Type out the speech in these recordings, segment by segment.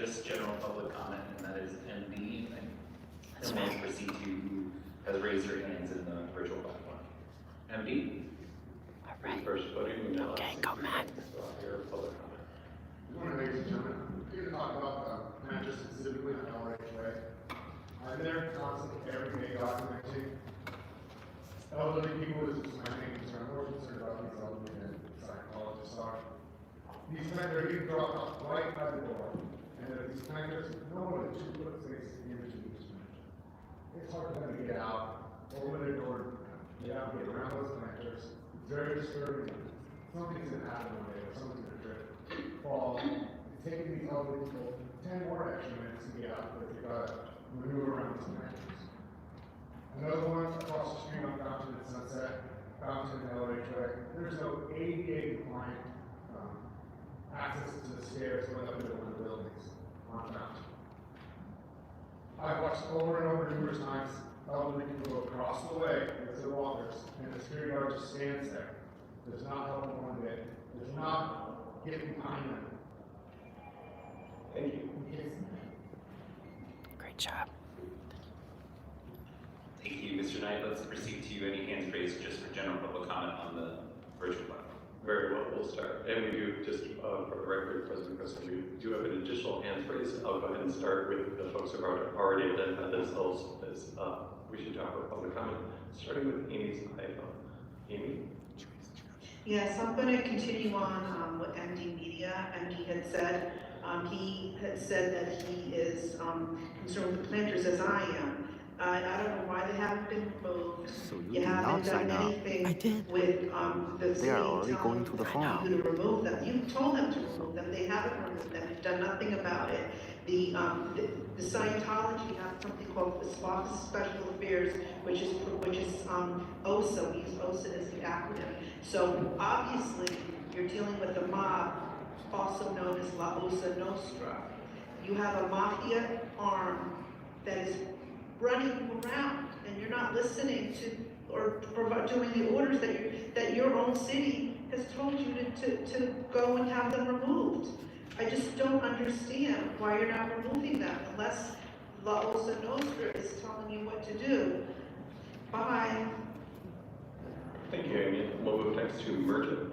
just general public comment, and that is MB. And we'll proceed to who has raised their hands in the virtual platform. MB? All right. First voting. Okay, go Matt. Public comment. Good morning, ladies and gentlemen. I'm here to talk about planters specifically on LHA. I'm there constantly every day documenting elderly people. This is my main concern. I'm more concerned about these elderly than psychologists are. These planters are being dropped off right by the door, and these planters, no more than 2 foot 6 in between each planter. It's hard for them to get out, open their door, get out, get around those planters. It's very disturbing. Something's gonna happen one day, or something's gonna trip, fall. It's taking these elderly people 10 more extra minutes to get out, but they've got to maneuver around these planters. Another one across the street on Fountain and Sunset, Fountain and LHA. There's no ADA compliant access to the stairs going up into one of the buildings on Fountain. I've watched over and over numerous times elderly people go across the way with their walkers, and the security guard just stands there. Does not help them one bit. Does not get behind them. Thank you. Great job. Thank you, Mr. Knight. Let's proceed to any hands raised just for general public comment on the virtual platform. Very well, we'll start. And we do, just for the record, President Preston, we do have an additional hands raised. I'll go ahead and start with the folks who have already identified themselves as we should talk about public comment, starting with Amy's iPhone. Amy? Yes, I'm going to continue on what MD Media. MD had said. He had said that he is concerned with the planters as I am. I don't know why they haven't been removed. So you haven't done anything with the They are already going to the phone. you to remove them. You told them to remove them. They haven't removed them. You've done nothing about it. The Scientology have something called the Office of Special Affairs, which is OSA. We use OSA as the acronym. So obviously you're dealing with the mob, also known as La Osa Nostra. You have a mafia arm that is running you around, and you're not listening to or doing the orders that your own city has told you to go and have them removed. I just don't understand why you're not removing them unless La Osa Nostra is telling you what to do. Bye. Thank you, Amy. We'll move next to Merton.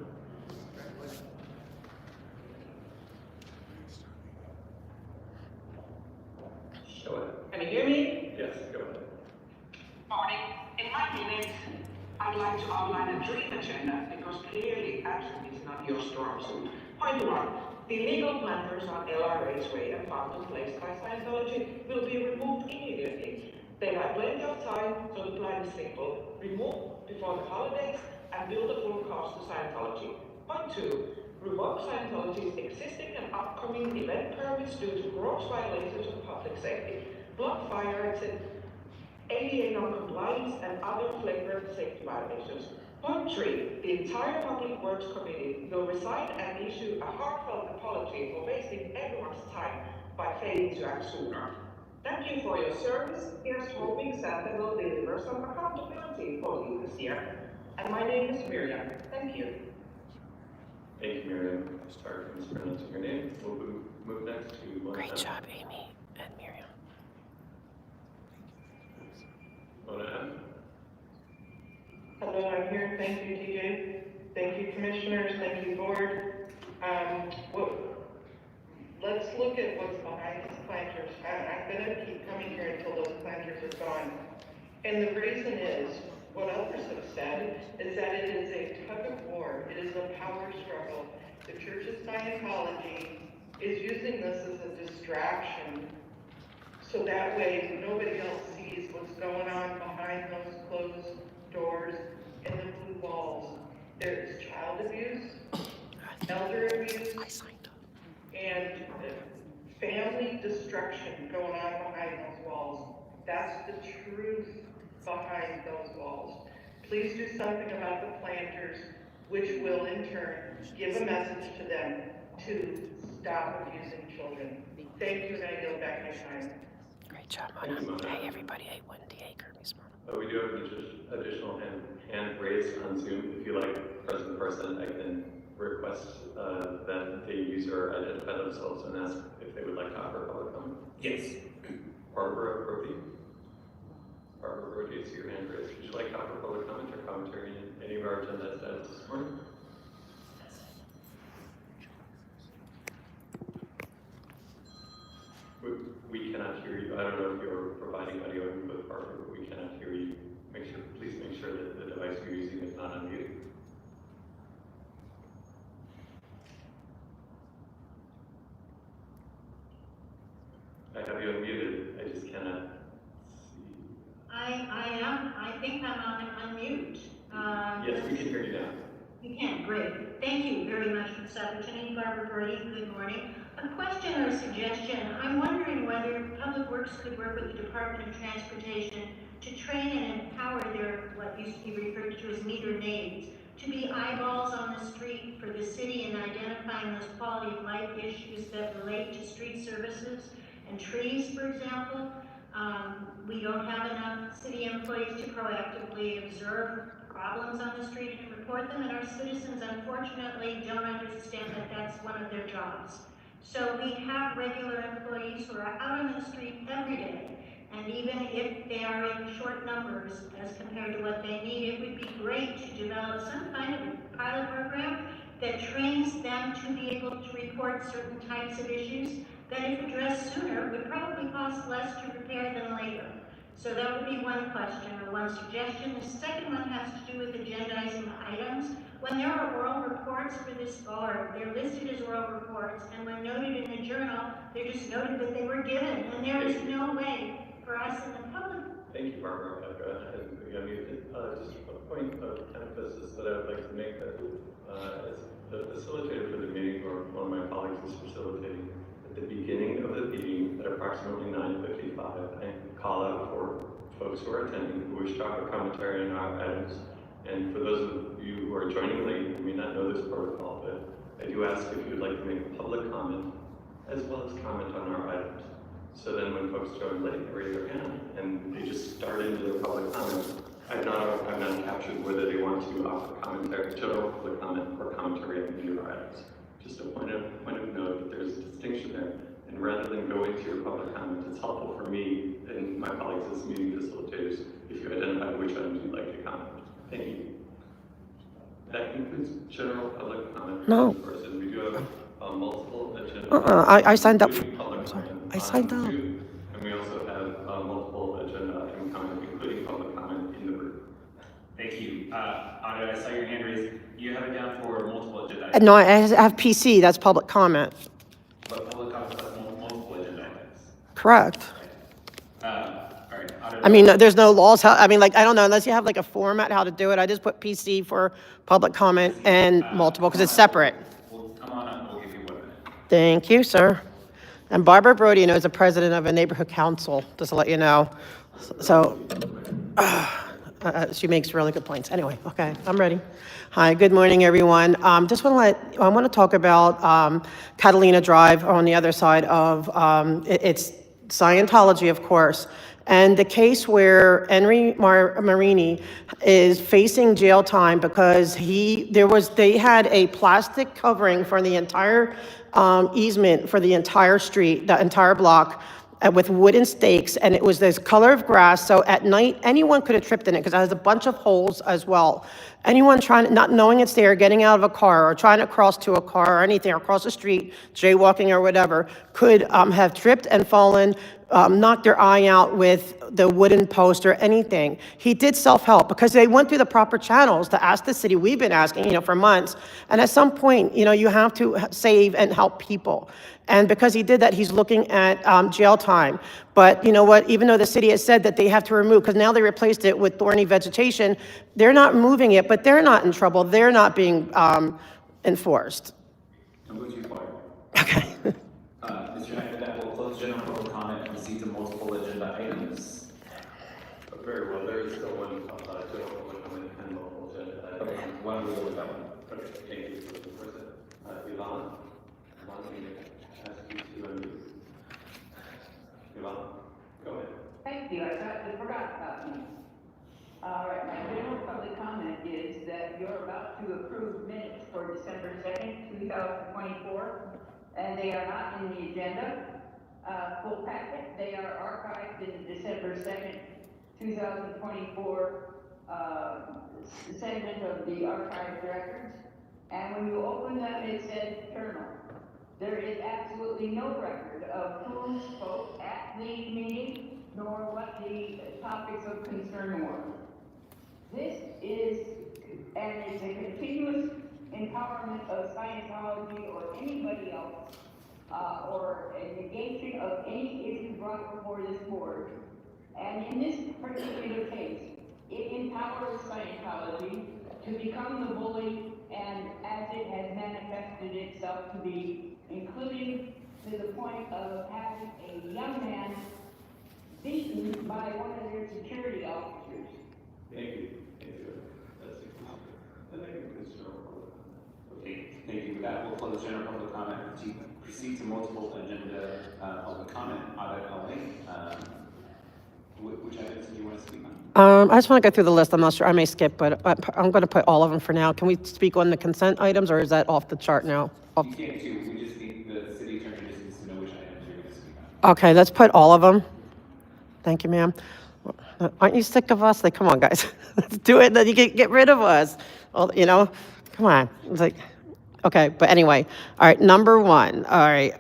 Go ahead. Can you hear me? Yes, go ahead. Morning. In my minutes, I'd like to outline a dream agenda because clearly action is not your strong suit. Point 1. The illegal planters on LRH Way and Fountain Place by Scientology will be removed immediately. They have plenty of time, so the plan is simple. Remove before the holidays and bill the full cost to Scientology. Point 2. Revoke Scientology's existing and upcoming event permits due to gross violations of public safety, block fire exit, ADA non-compliance, and other flagrant safety violations. Point 3. The entire Public Works Committee will resign and issue a heartfelt apology for wasting everyone's time by failing to act sooner. Thank you for your service. Here's hoping Santa will deliver some accountability for you this year. And my name is Miriam. Thank you. Thank you, Miriam. Sorry for mispronouncing your name. We'll move next to Great job, Amy and Miriam. Mona. Hello, I'm here. Thank you, TJ. Thank you, commissioners. Thank you, board. Let's look at what's behind these planters. I'm going to keep coming here until those planters are gone. And the reason is, what others have said, is that it is a tug of war. It is a power struggle. The Church of Scientology is using this as a distraction, so that way nobody else sees what's going on behind those closed doors and the blue walls. There's child abuse, elder abuse, and family destruction going on behind those walls. That's the truth behind those walls. Please do something about the planters, which will in turn give a message to them to stop abusing children. Thank you, and I yield back my time. Great job, Mona. Hey, everybody. Hey, Wendy. Hey, Kirby's mom. We do have an additional hand raised on Zoom. If you like, President Parson, I can request that the user identify themselves and ask if they would like to offer Barbara Brody. Barbara Brody, I see your hand raised. Would you like to offer public comment or commentary in any of our agenda items this morning? We cannot hear you. I don't know if you're providing audio input, Barbara, but we cannot hear you. Please make sure that the device you're using is not unmuted. I have you unmuted. I just cannot see. I think I'm on unmute. Yes, we can hear you now. You can, great. Thank you very much for this opportunity, Barbara Brody. Good morning. A question or a suggestion. I'm wondering whether Public Works could work with the Department of Transportation to train and empower their, what used to be referred to as meter maids, to be eyeballs on the street for the city in identifying those quality of life issues that relate to street services and trees, for example. We don't have enough city employees to proactively observe problems on the street and report them, and our citizens unfortunately don't understand that that's one of their jobs. So we have regular employees who are out on the street every day, and even if they are in short numbers as compared to what they need, it would be great to develop some kind of pilot program that trains them to be able to report certain types of issues that, if addressed sooner, would probably cost less to repair than later. So that would be one question or one suggestion. The second one has to do with agendizing items. When there are oral reports for this board, they're listed as oral reports, and when noted in the journal, they're just noted that they were given, and there is no way for us in the public. Thank you, Barbara. Just a point of emphasis that I would like to make that as the facilitator for the meeting, or one of my colleagues is facilitating, at the beginning of the meeting at approximately 9:55, I call out for folks who are attending who wish to offer commentary on our items. And for those of you who are joining late, you may not know this protocol, but I do ask if you would like to make a public comment as well as comment on our items. So then when folks join late, they raise their hand and they just start into their public comment. I've not captured whether they want to offer commentary, general public comment, or commentary on any of our items. Just a point of note that there's a distinction there. And rather than go into your public comment, it's helpful for me and my colleagues as meeting facilitators if you identify which items you'd like to comment. Thank you. That concludes general public comment. No. And we do have multiple agenda. I signed up. I'm sorry. I signed up. And we also have multiple agenda item comment, including public comment in the room. Thank you. Otto, I saw your hand raised. You have it down for multiple agenda items. No, I have PC, that's public comment. But public comment has multiple agenda items. Correct. All right. Otto, I mean, there's no laws, I mean, like, I don't know, unless you have like a format how to do it. I just put PC for public comment and multiple, because it's separate. Well, come on up, we'll give you 1 minute. Thank you, sir. And Barbara Brody is the president of a neighborhood council, just to let you know. So, she makes really good points. Anyway, okay, I'm ready. Hi, good morning, everyone. I want to talk about Catalina Drive on the other side of, it's Scientology, of course, and the case where Henry Marini is facing jail time because they had a plastic covering for the entire easement for the entire street, the entire block, with wooden stakes, and it was this color of grass, so at night, anyone could have tripped in it, because it has a bunch of holes as well. Anyone not knowing it's there, getting out of a car, or trying to cross to a car, or anything, or cross the street, jaywalking or whatever, could have tripped and fallen, knocked their eye out with the wooden post or anything. He did self-help, because they went through the proper channels to ask the city. We've been asking, for months, and at some point, you have to save and help people. And because he did that, he's looking at jail time. But you know what? Even though the city has said that they have to remove, because now they replaced it with thorny vegetation, they're not removing it, but they're not in trouble. They're not being enforced. I'm going too far. Okay. Mr. Knight, that will close general public comment and proceed to multiple agenda items. Very well, there is still one general public comment and multiple agenda items. Okay, why don't we go with that one? Okay, thank you for the person. Yvonne, let me ask you to unmute. Yvonne, go ahead. Thank you. I forgot about me. All right, my general public comment is that you're about to approve minutes for December 2nd, 2024, and they are not in the agenda. full packet. They are archived in the December 2nd, 2024 segment of the archived records. And when you open them, it says journal. There is absolutely no record of who spoke at the meeting, nor what the topics of concern were. This is, and it's a continuous empowerment of Scientology or anybody else, or a negation of any issue brought before this board. And in this particular case, it empowers Scientology to become the bully, and as it has manifested itself to be, including to the point of having a young man beaten by one of their security officers. Thank you. Thank you. That's it. And thank you, Mr. Okay, thank you. With that, we'll close general public comment. Proceed to multiple agenda public comment. Audit only. Which items do you want to speak on? I just want to go through the list. I'm not sure. I may skip, but I'm going to put all of them for now. Can we speak on the consent items, or is that off the chart now? Off. You can't too. We just need the city attorney just needs to know which items you're going to speak on. Okay, let's put all of them. Thank you, ma'am. Aren't you sick of us? Like, come on, guys. Let's do it, then you can get rid of us. Well, you know, come on. It's like, okay, but anyway. All right, number one. All right.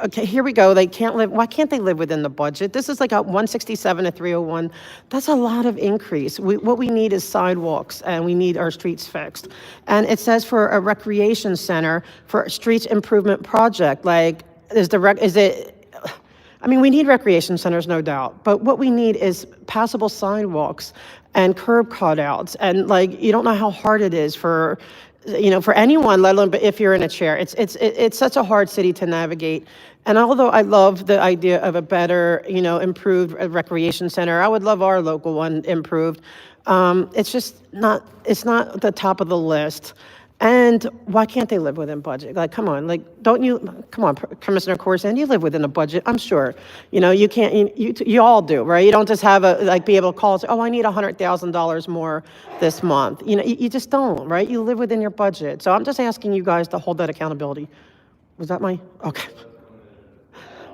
Okay, here we go. They can't live. Why can't they live within the budget? This is like a 167 to 301. That's a lot of increase. What we need is sidewalks, and we need our streets fixed. And it says for a recreation center for a streets improvement project. Like, I mean, we need recreation centers, no doubt, but what we need is passable sidewalks and curb cutouts. And like, you don't know how hard it is for, you know, for anyone, let alone, but if you're in a chair, it's such a hard city to navigate. And although I love the idea of a better, you know, improved recreation center, I would love our local one improved. It's just not, it's not the top of the list. And why can't they live within budget? Like, come on, like, don't you, come on, Commissioner Corson, you live within a budget, I'm sure. You know, you can't, you all do, right? You don't just have be able to call and say, oh, I need $100,000 more this month. You know, you just don't, right? You live within your budget. So I'm just asking you guys to hold that accountability. Was that my, okay.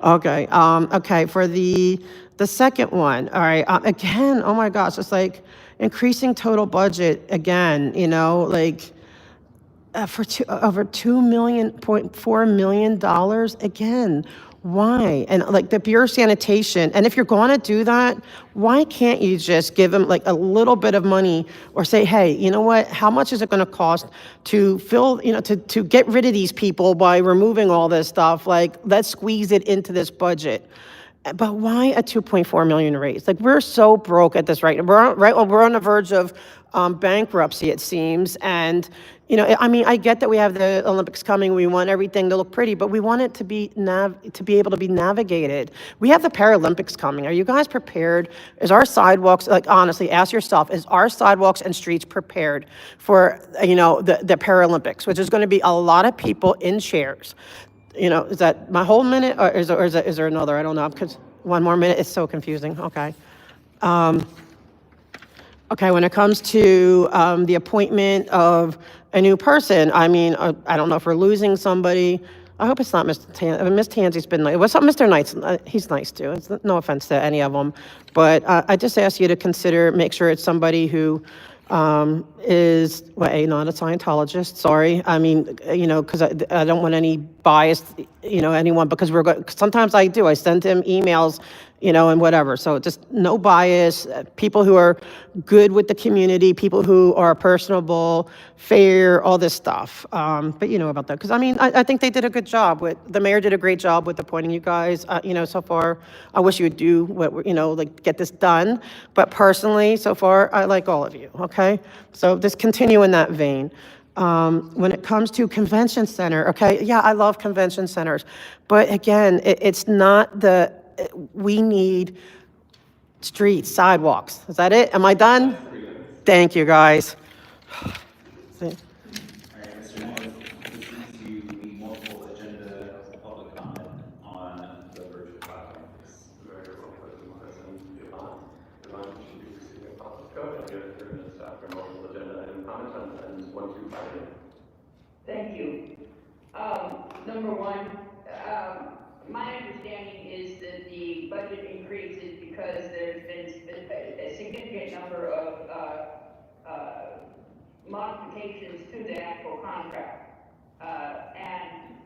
Okay, okay, for the second one, all right, again, oh my gosh, it's like increasing total budget again, you know, like, for over $2.4 million again. Why? And like the Bureau of Sanitation, and if you're going to do that, why can't you just give them like a little bit of money or say, hey, you know what, how much is it going to cost to fill, you know, to get rid of these people by removing all this stuff? Like, let's squeeze it into this budget. But why a 2.4 million raise? Like, we're so broke at this right. We're on the verge of bankruptcy, it seems. And you know, I mean, I get that we have the Olympics coming. We want everything to look pretty, but we want it to be able to be navigated. We have the Paralympics coming. Are you guys prepared? Is our sidewalks, like, honestly, ask yourself, is our sidewalks and streets prepared for, you know, the Paralympics, which is going to be a lot of people in chairs? You know, is that my whole minute, or is there another? I don't know, because one more minute is so confusing. Okay. Okay, when it comes to the appointment of a new person, I mean, I don't know if we're losing somebody. I hope it's not Mr. Tansey. I mean, Ms. Tansey's been nice. What's up, Mr. Knight's? He's nice too. It's no offense to any of them, but I just ask you to consider, make sure it's somebody who is, well, not a Scientologist, sorry. I mean, you know, because I don't want any biased, you know, anyone, because sometimes I do. I send him emails, you know, and whatever. So just no bias, people who are good with the community, people who are personable, fair, all this stuff. But you know about that. Because, I mean, I think they did a good job. The mayor did a great job with appointing you guys, you know, so far. I wish you would do what, you know, like get this done. But personally, so far, I like all of you, okay? So just continue in that vein. When it comes to convention center, okay, yeah, I love convention centers. But again, it's not we need streets, sidewalks. Is that it? Am I done? Thank you, guys. All right, Mr. Nolan, proceed to the multiple agenda public comment on the virtual platform. Very well, President, Yvonne, should be receiving a public code. I'll give it 3 minutes after multiple agenda item comment on items 1 through 5. Thank you. Number one, my understanding saying is that the budget increases because there's been a significant number of modifications to the actual contract. And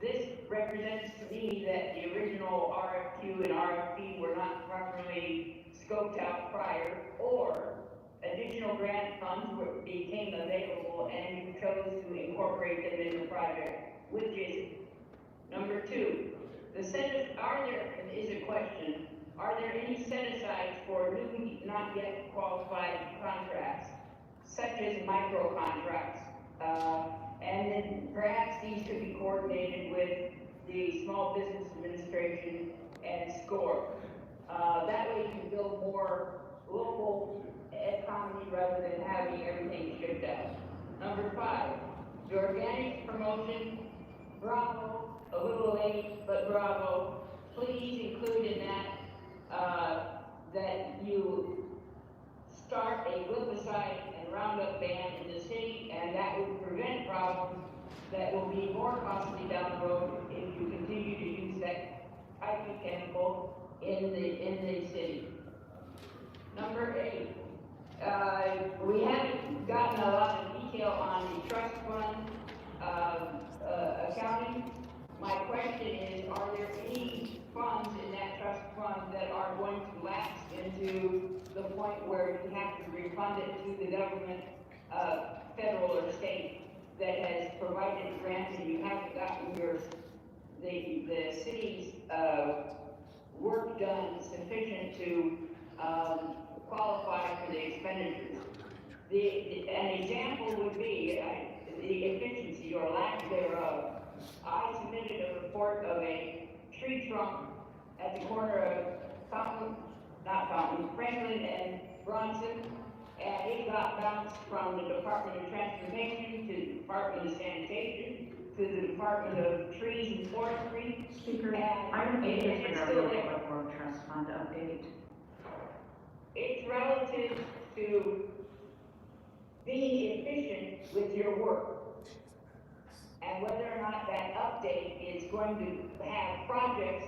this represents to me that the original RFQ and RFP were not properly scoped out prior, or additional grant funds became available and you chose to incorporate them in the project, which is number two. Is a question, are there any set-asides for new, not yet qualified contracts, such as micro contracts? And then perhaps these could be coordinated with the Small Business Administration and SCORE. That way you can build more local economy rather than having everything shipped out. Number five, the organic promotion, bravo, a little late, but bravo. Please include in that that you start a glifoside and Roundup ban in the city, and that would prevent problems that will be more costly down the road if you continue to use that type of chemical in the city. Number eight, we haven't gotten a lot of detail on the trust fund accounting. My question is, are there any funds in that trust fund that are going to lapse into the point where you have to refund it to the government, federal or state, that has provided grants and you haven't gotten the city's work done sufficient to qualify for the expenditures? An example would be the efficiency or lack thereof. I submitted a report of a tree trunk at the corner of Franklin and Bronson, and it got bounced from the Department of Transportation to the Department of Sanitation to the Department of Trees and Forestry. Speaker, and I don't think it's it's still a there. World Trust Fund update. It's relative to being efficient with your work, and whether or not that update is going to have projects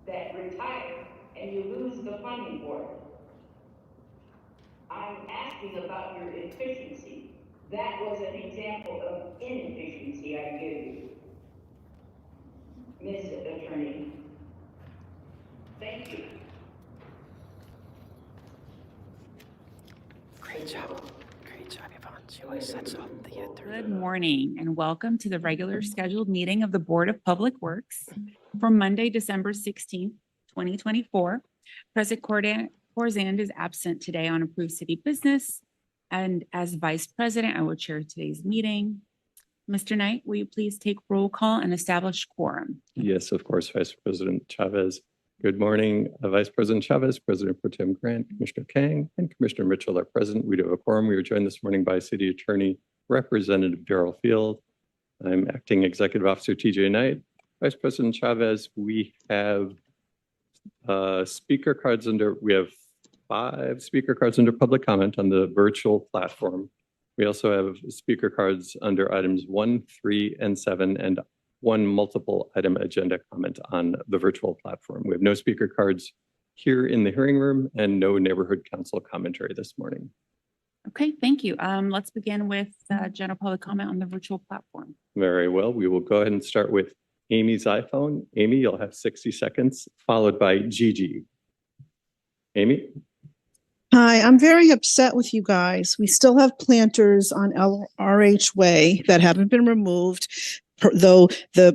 that retire and you lose the funding for it. I'm asking about your efficiency. That was an example of inefficiency I give you, Ms. Attorney. Thank you. Great job. Great job, Yvonne. She always sets up the interview. Good morning and welcome to the regular scheduled meeting of the Board of Public Works for Monday, December 16th, 2024. President Corzand is absent today on approved city business. And as Vice President, I will chair today's meeting. Mr. Knight, will you please take roll call and establish quorum? Yes, of course, Vice President Chavez. Good morning, Vice President Chavez, President Pro Tem Grant, Commissioner Kang, and Commissioner Mitchell are present. We do have a quorum. We are joined this morning by City Attorney Representative Darrell Field. I'm Acting Executive Officer TJ Knight. Vice President Chavez, we have speaker cards we have 5 speaker cards under public comment on the virtual platform. We also have speaker cards under items 1, 3, and 7, and 1 multiple item agenda comment on the virtual platform. We have no speaker cards here in the hearing room and no neighborhood council commentary this morning. Okay, thank you. Let's begin with general public comment on the virtual platform. Very well. We will go ahead and start with Amy's iPhone. Amy, you'll have 60 seconds, followed by Gigi. Amy? Hi, I'm very upset with you guys. We still have planters on LRH Way that haven't been removed, though the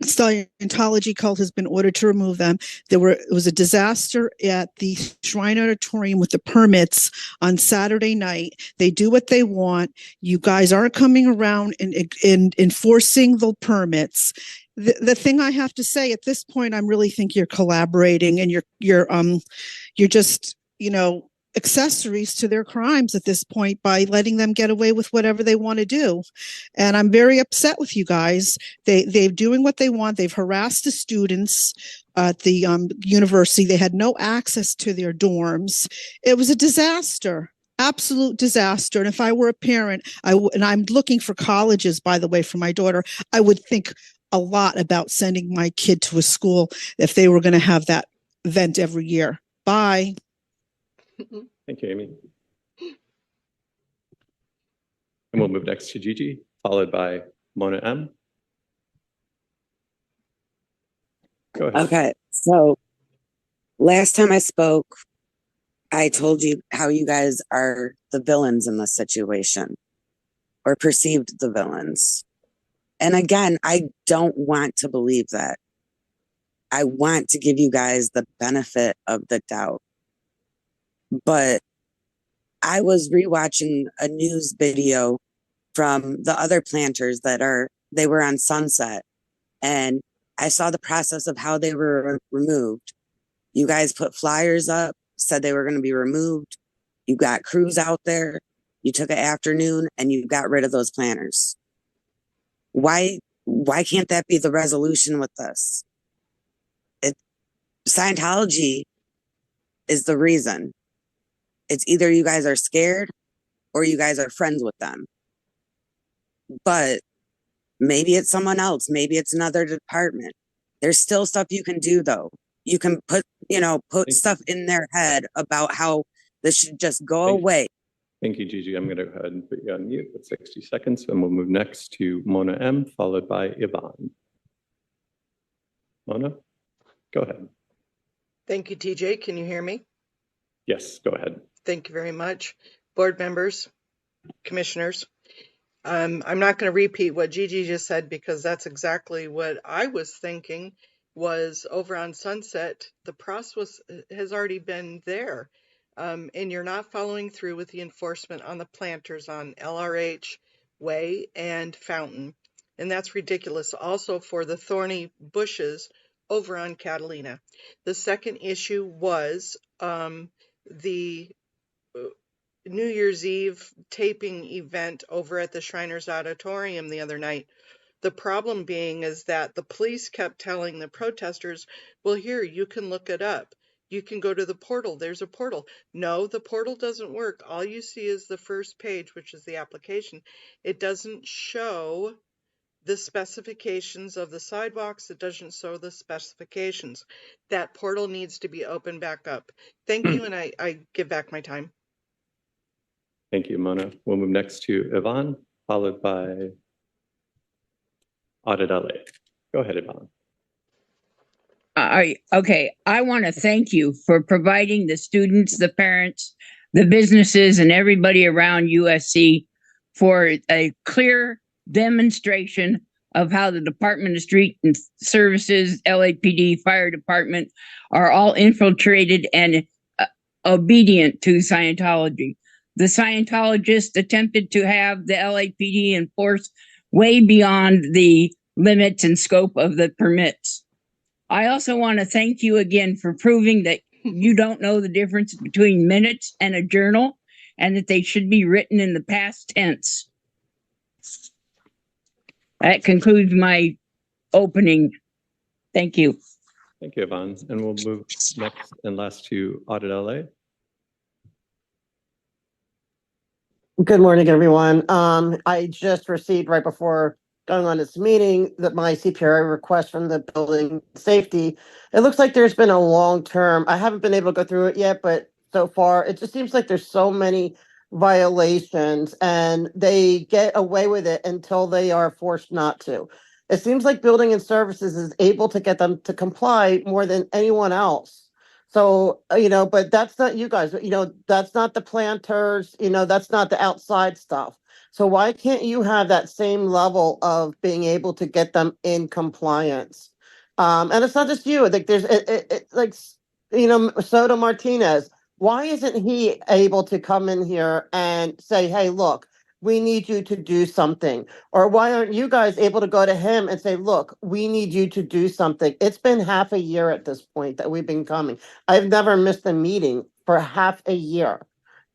Scientology cult has been ordered to remove them. It was a disaster at the Shrine Auditorium with the permits on Saturday night. They do what they want. You guys aren't coming around and enforcing the permits. The thing I have to say at this point, I really think you're collaborating and you're just, accessories to their crimes at this point by letting them get away with whatever they want to do. And I'm very upset with you guys. They're doing what they want. They've harassed the students at the university. They had no access to their dorms. It was a disaster. Absolute disaster. And if I were a parent, and I'm looking for colleges, by the way, for my daughter, I would think, a lot about sending my kid to a school if they were going to have that event every year. Bye. Thank you, Amy. And we'll move next to Gigi, followed by Mona M. Go ahead. Okay, so last time I spoke, I told you how you guys are the villains in this situation, or perceived the villains. And again, I don't want to believe that. I want to give you guys the benefit of the doubt. But I was rewatching a news video from the other planters they were on Sunset, and I saw the process of how they were removed. You guys put flyers up, said they were going to be removed. You got crews out there. You took an afternoon and you got rid of those planters. Why can't that be the resolution with this? Scientology is the reason. It's either you guys are scared or you guys are friends with them. But maybe it's someone else. Maybe it's another department. There's still stuff you can do though. You can put stuff in their head about how this should just go away. Thank you, Gigi. I'm going to go ahead and put you on mute with 60 seconds, and we'll move next to Mona M, followed by Yvonne. Mona, go ahead. Thank you, TJ. Can you hear me? Yes, go ahead. Thank you very much. Board members, commissioners. I'm not going to repeat what Gigi just said because that's exactly what I was thinking was over on Sunset. The process has already been there. And you're not following through with the enforcement on the planters on LRH Way and Fountain. And that's ridiculous. Also for the thorny bushes over on Catalina. The second issue was the New Year's Eve taping event over at the Shriners Auditorium the other night. The problem being is that the police kept telling the protesters, well, here, you can look it up. You can go to the portal. There's a portal. No, the portal doesn't work. All you see is the first page, which is the application. It doesn't show the specifications of the sidewalks. It doesn't show the specifications. That portal needs to be opened back up. Thank you, and I give back my time. Thank you, Mona. We'll move next to Yvonne, followed by Audit LA. Go ahead, Yvonne. I want to thank you for providing the students, the parents, the businesses, and everybody around USC for a clear demonstration of how the Department of Street and Services, LAPD, Fire Department are all infiltrated and obedient to Scientology. The Scientologists attempted to have the LAPD enforce way beyond the limits and scope of the permits. I also want to thank you again for proving that you don't know the difference between minutes and a journal, and that they should be written in the past tense. That concludes my opening. Thank you. Thank you, Yvonne. And we'll move next and last to Audit LA. Good morning, everyone. I just received right before going on this meeting that my CPRA request from the building safety. It looks like there's been a long-term, I haven't been able to go through it yet, but so far it just seems like there's so many violations and they get away with it until they are forced not to. It seems like building and services is able to get them to comply more than anyone else. So, but that's not you guys, that's not the planters, that's not the outside stuff. So why can't you have that same level of being able to get them in compliance? And it's not just you. Like Soto Martinez. Why isn't he able to come in here and say, "Hey, look, we need you to do something"? Or why aren't you guys able to go to him and say, "Look, we need you to do something"? It's been half a year at this point that we've been coming. I've never missed a meeting for half a year.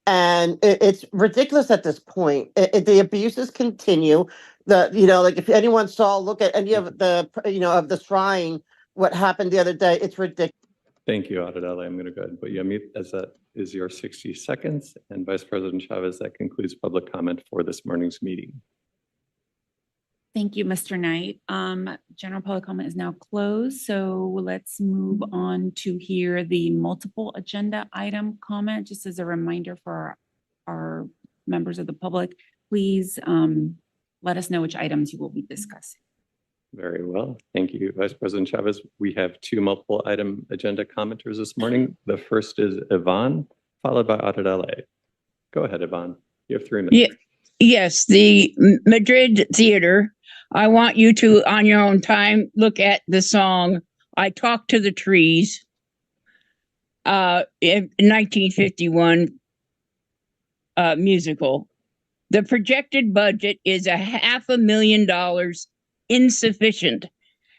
And it's ridiculous at this point. The abuses continue. Like if anyone saw, look at any of the, of the shrine, what happened the other day, it's ridiculous. Thank you, Audit LA. I'm going to go ahead and put you on mute as that is your 60 seconds. And Vice President Chavez, that concludes public comment for this morning's meeting. Thank you, Mr. Knight. General public comment is now closed, so let's move on to hear the multiple agenda item comment. Just as a reminder for our members of the public, please let us know which items you will be discussing. Very well. Thank you, Vice President Chavez. We have two multiple item agenda commenters this morning. The first is Yvonne, followed by Adelaide. Go ahead, Yvonne. You have 3 minutes. Yes, the Madrid Theater. I want you to, on your own time, look at the song I Talk to the Trees, in 1951 musical. The projected budget is $500,000 insufficient,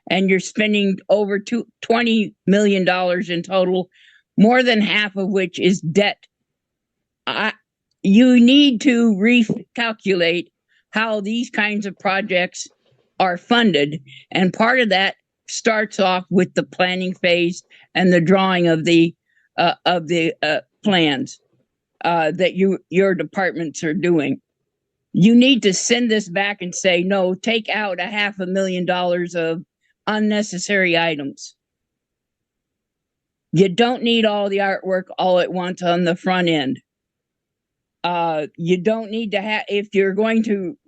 and you're spending over $20 million in total, more than half of which is debt. You need to recalculate how these kinds of projects are funded, and part of that starts off with the planning phase and the drawing of the plans that your departments are doing. You need to send this back and say, no, take out $500,000 of unnecessary items. You don't need all the artwork all at once on the front end. You don't need to have, if you're going to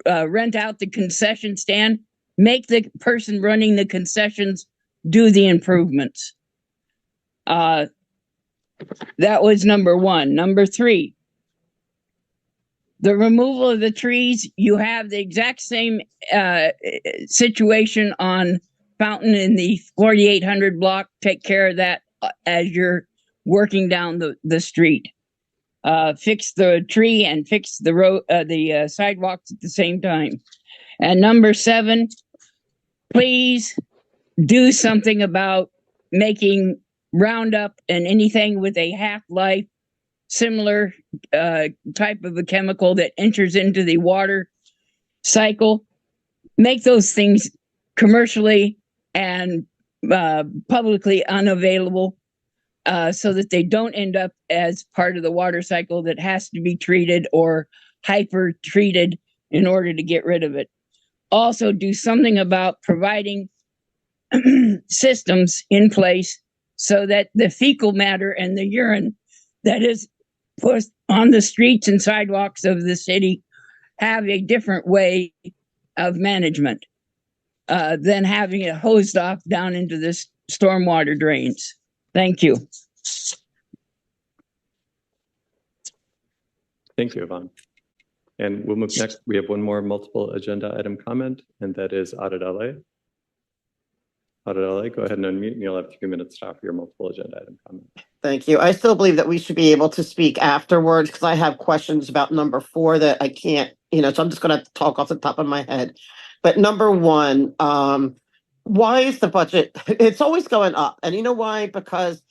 rent out the concession stand, make the person running the concessions do the improvements. That was number one. Number three, the removal of the trees. You have the exact same situation on Fountain in the 4800 block. Take care of that as you're working down the street. Fix the tree and fix the road, the sidewalks at the same time. And number 7, please do something about making Roundup and anything with a half-life similar type of a chemical that enters into the water cycle. Make those things commercially and publicly unavailable, so that they don't end up as part of the water cycle that has to be treated or hyper treated in order to get rid of it. Also, do something about providing systems in place so that the fecal matter and the urine that is put on the streets and sidewalks of the city have a different way of management than having it hosed off down into the stormwater drains. Thank you. Thank you, Yvonne. And we'll move next. We have one more multiple agenda item comment, and that is Adelaide. Adelaide, go ahead and unmute, and you'll have 3 minutes to offer your multiple agenda item comment. Thank you. I still believe that we should be able to speak afterwards because I have questions about number 4 that I can't, so I'm just going to talk off the top of my head. But number 1, why is the budget? It's always going up. And you know why? Because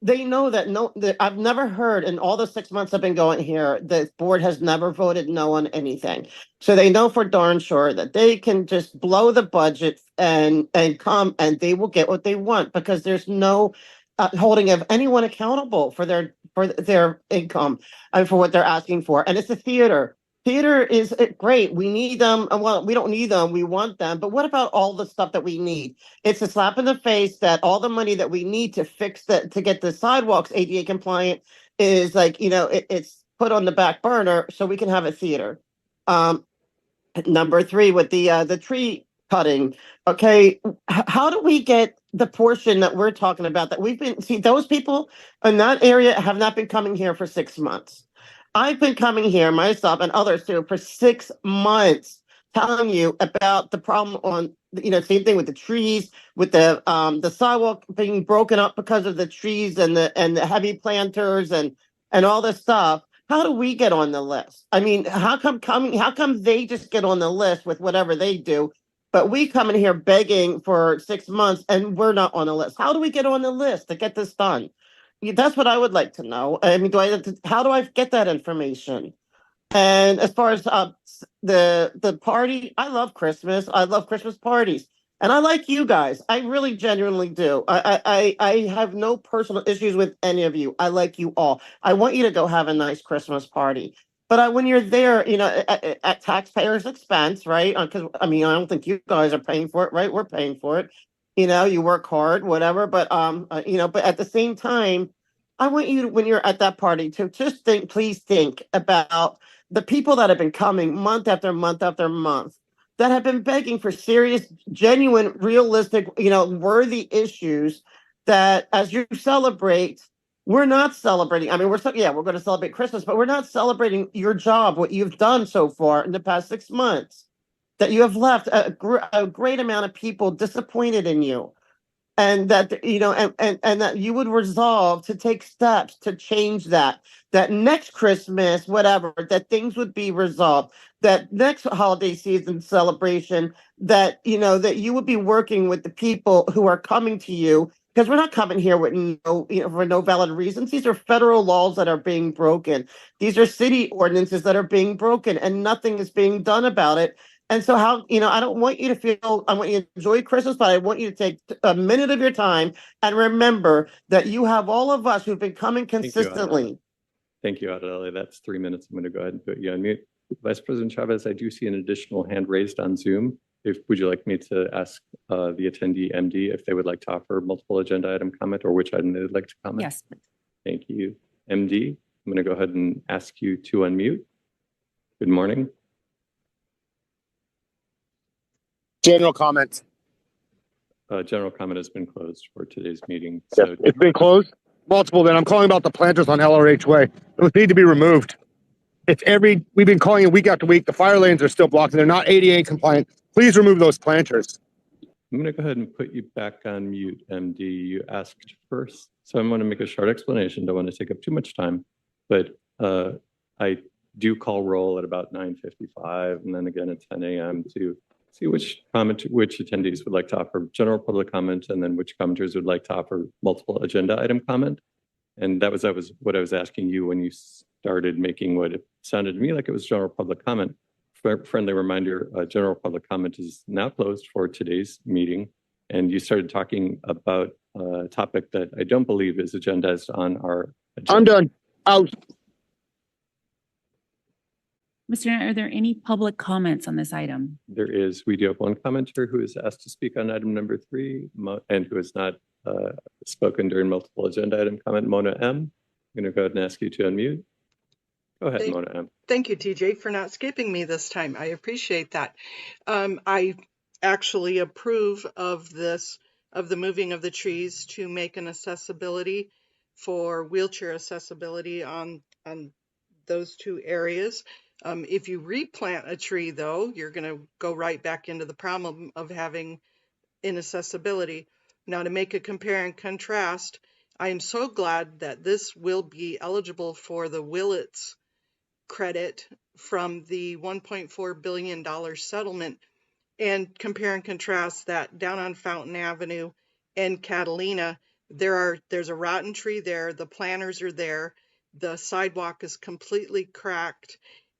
they know that I've never heard in all the 6 months I've been going here, the board has never voted no on anything. So they know for darn sure that they can just blow the budget and come and they will get what they want because there's no holding of anyone accountable for their income and for what they're asking for. And it's a theater. Theater is great. We need them. Well, we don't need them. We want them. But what about all the stuff that we need? It's a slap in the face that all the money that we need to fix that, to get the sidewalks ADA compliant is like, it's put on the back burner so we can have a theater. Number 3 with the tree cutting. Okay, how do we get the portion that we're talking about that those people in that area have not been coming here for 6 months. I've been coming here myself and others too for 6 months telling you about the problem on, same thing with the trees, with the sidewalk being broken up because of the trees and the heavy planters and all this stuff. How do we get on the list? I mean, how come they just get on the list with whatever they do, but we come in here begging for 6 months and we're not on the list? How do we get on the list to get this done? That's what I would like to know. I mean, how do I get that information? And as far as the party, I love Christmas. I love Christmas parties. And I like you guys. I really genuinely do. I have no personal issues with any of you. I like you all. I want you to go have a nice Christmas party. But when you're there, at taxpayers' expense, right? Because I mean, I don't think you guys are paying for it, right? We're paying for it. You work hard, whatever. But at the same time, I want you to, when you're at that party, to just please think about the people that have been coming month after month after month, that have been begging for serious, genuine, realistic, worthy issues that as you celebrate, we're not celebrating. I mean, we're going to celebrate Christmas, but we're not celebrating your job, what you've done so far in the past 6 months, that you have left a great amount of people disappointed in you, and that and that you would resolve to take steps to change that next Christmas, whatever, that things would be resolved, that next holiday season celebration, that that you would be working with the people who are coming to you, because we're not coming here with for no valid reasons. These are federal laws that are being broken. These are city ordinances that are being broken, and nothing is being done about it. And so I don't want you to feel, I want you to enjoy Christmas, but I want you to take a minute of your time and remember that you have all of us who've been coming consistently. Thank you, Adelaide. That's 3 minutes. I'm going to go ahead and put you on mute. Vice President Chavez, I do see an additional hand raised on Zoom. Would you like me to ask the attendee MD if they would like to offer multiple agenda item comment, or which item they would like to comment? Yes. Thank you. MD, I'm going to go ahead and ask you to unmute. Good morning. General comment. General comment has been closed for today's meeting. So It's been closed. Multiple. Then I'm calling about the planters on LRH Way. Those need to be removed. We've been calling it week after week. The fire lanes are still blocked. They're not ADA compliant. Please remove those planters. I'm going to go ahead and put you back on mute, MD. You asked first, so I'm going to make a short explanation. Don't want to take up too much time, but I do call roll at about 9:55, and then again at 10 a.m. to see which attendees would like to offer general public comment, and then which commenters would like to offer multiple agenda item comment. And that was what I was asking you when you started making what it sounded to me like it was general public comment. Friendly reminder, general public comment is now closed for today's meeting. And you started talking about a topic that I don't believe is agendized on our agenda. I'm done. Out. Mr. Knight, are there any public comments on this item? There is. We do have one commenter who is asked to speak on item number 3 and who has not spoken during multiple agenda item comment. Mona M. I'm going to go ahead and ask you to unmute. Go ahead, Mona M. Thank you, TJ, for not skipping me this time. I appreciate that. I actually approve of the moving of the trees to make an accessibility for wheelchair accessibility on those two areas. If you replant a tree, though, you're going to go right back into the problem of having inaccessibility. Now, to make a compare and contrast, I am so glad that this will be eligible for the Willits credit from the $1.4 billion settlement, and compare and contrast that down on Fountain Avenue and Catalina, there's a rotten tree there, the planters are there, the sidewalk is completely cracked,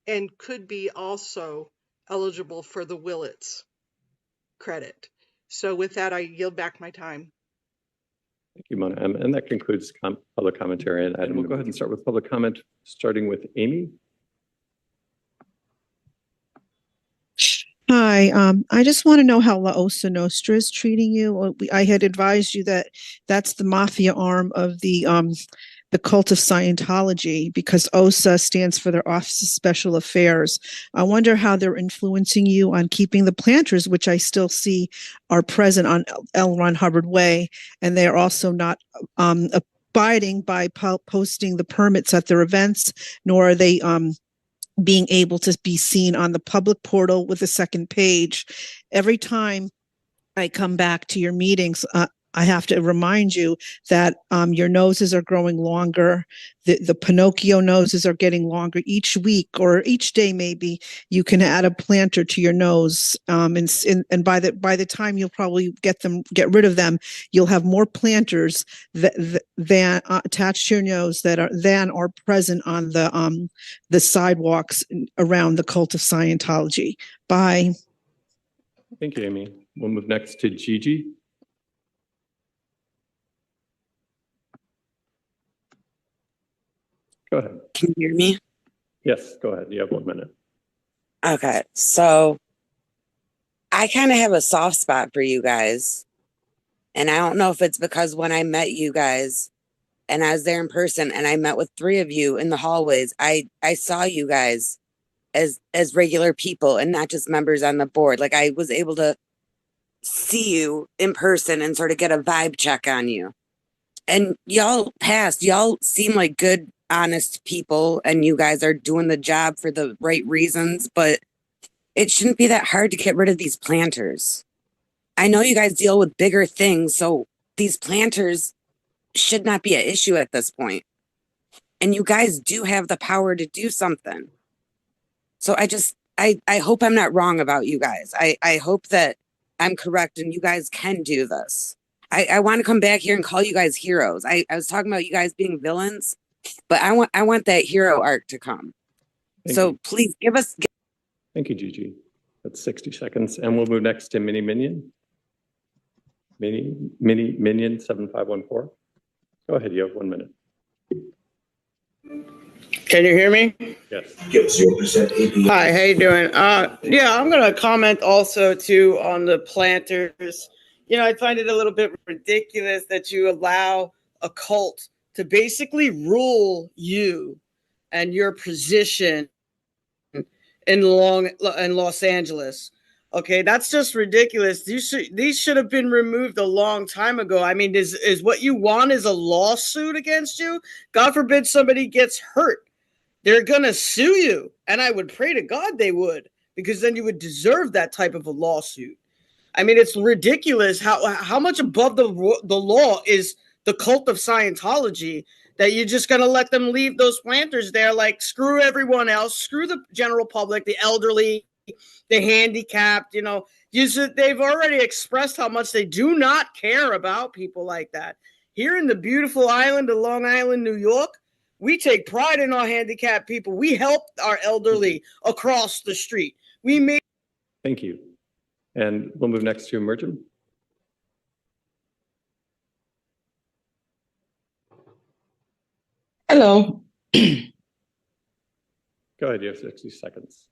and could be also eligible for the Willits credit. So with that, I yield back my time. Thank you, Mona M. And that concludes public commentary. And we'll go ahead and start with public comment, starting with Amy. Hi, I just want to know how La Osa Nostra is treating you. I had advised you that that's the mafia arm of the cult of Scientology, because OSA stands for their Office of Special Affairs. I wonder how they're influencing you on keeping the planters, which I still see are present on L. Ron Hubbard Way, and they are also not abiding by posting the permits at their events, nor are they being able to be seen on the public portal with a second page. Every time I come back to your meetings, I have to remind you that your noses are growing longer. The Pinocchio noses are getting longer each week or each day. Maybe you can add a planter to your nose, and by the time you'll probably get rid of them, you'll have more planters than attached to your nose that are present on the sidewalks around the cult of Scientology. Bye. Thank you, Amy. We'll move next to Gigi. Go ahead. Can you hear me? Yes, go ahead. You have 1 minute. Okay, so I kind of have a soft spot for you guys. And I don't know if it's because when I met you guys and I was there in person and I met with 3 of you in the hallways, I saw you guys as regular people and not just members on the board. Like I was able to see you in person and sort of get a vibe check on you. And y'all seem like good, honest people, and you guys are doing the job for the right reasons, but it shouldn't be that hard to get rid of these planters. I know you guys deal with bigger things, so these planters should not be an issue at this point. And you guys do have the power to do something. So I hope I'm not wrong about you guys. I hope that I'm correct and you guys can do this. I want to come back here and call you guys heroes. I was talking about you guys being villains, but I want that hero arc to come. Please give us. Thank you, Gigi. That's 60 seconds. And we'll move next to Mini Minion. Mini Minion 7514. Go ahead, you have 1 minute. Can you hear me? Yes. Hi, how you doing? Yeah, I'm gonna comment also too on the planters. You know, I find it a little bit ridiculous that you allow a cult to basically rule you and your position in Los Angeles. Okay, that's just ridiculous. These should have been removed a long time ago. I mean, is what you want is a lawsuit against you? God forbid somebody gets hurt. They're gonna sue you, and I would pray to God they would, because then you would deserve that type of a lawsuit. I mean, it's ridiculous how much above the law is the cult of Scientology that you're just going to let them leave those planters there. Like, screw everyone else, screw the general public, the elderly, the handicapped. You know, they've already expressed how much they do not care about people like that. Here in the beautiful island of Long Island, New York, we take pride in our handicapped people. We help our elderly across the street. We make. Thank you. And we'll move next to Emergent. Hello. Go ahead, you have 60 seconds.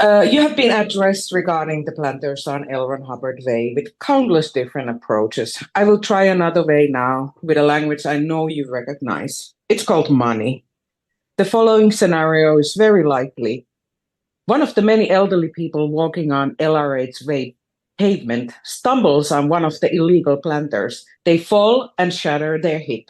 You have been addressed regarding the planters on L. Ron Hubbard Way with countless different approaches. I will try another way now with a language I know you recognize. It's called money. The following scenario is very likely. One of the many elderly people walking on LRH Way pavement stumbles on one of the illegal planters. They fall and shatter their hip.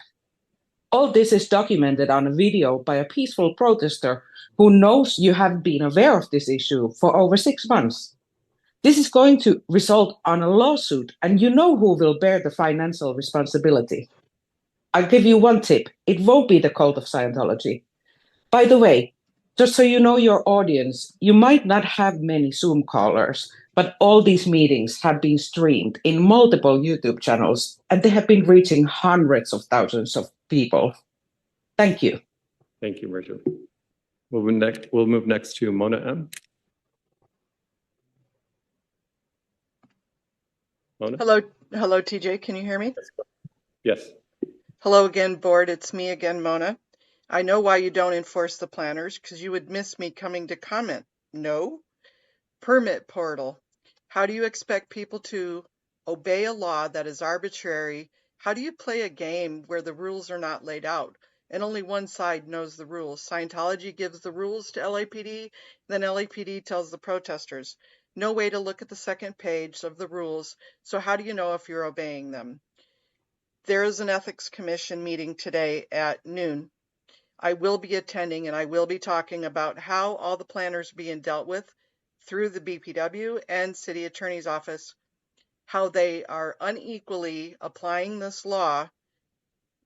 All this is documented on a video by a peaceful protester who knows you have been aware of this issue for over 6 months. This is going to result on a lawsuit, and you know who will bear the financial responsibility. I'll give you one tip. It won't be the cult of Scientology. By the way, just so you know your audience, you might not have many Zoom callers, but all these meetings have been streamed in multiple YouTube channels, and they have been reaching hundreds of thousands of people. Thank you. Thank you, Richard. We'll move next to Mona M. Mona? Hello, TJ. Can you hear me? Yes. Hello again, board. It's me again, Mona. I know why you don't enforce the planners, because you would miss me coming to comment. No? Permit portal. How do you expect people to obey a law that is arbitrary? How do you play a game where the rules are not laid out and only one side knows the rules? Scientology gives the rules to LAPD, then LAPD tells the protesters. No way to look at the second page of the rules, so how do you know if you're obeying them? There is an ethics commission meeting today at noon. I will be attending, and I will be talking about how all the planners are being dealt with through the BPW and City Attorney's Office, how they are unequally applying this law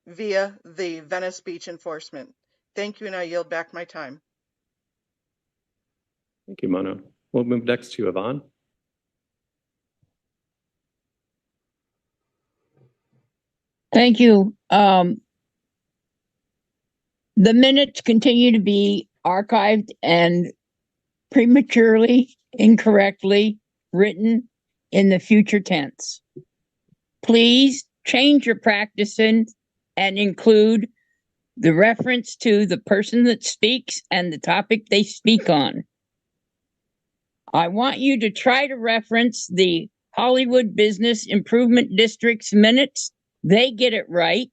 via the Venice Beach enforcement. Thank you, and I yield back my time. Thank you, Mona. We'll move next to Yvonne. Thank you. The minutes continue to be archived and prematurely, incorrectly written in the future tense. Please change your practicing and include the reference to the person that speaks and the topic they speak on. I want you to try to reference the Hollywood Business Improvement District's minutes. They get it right.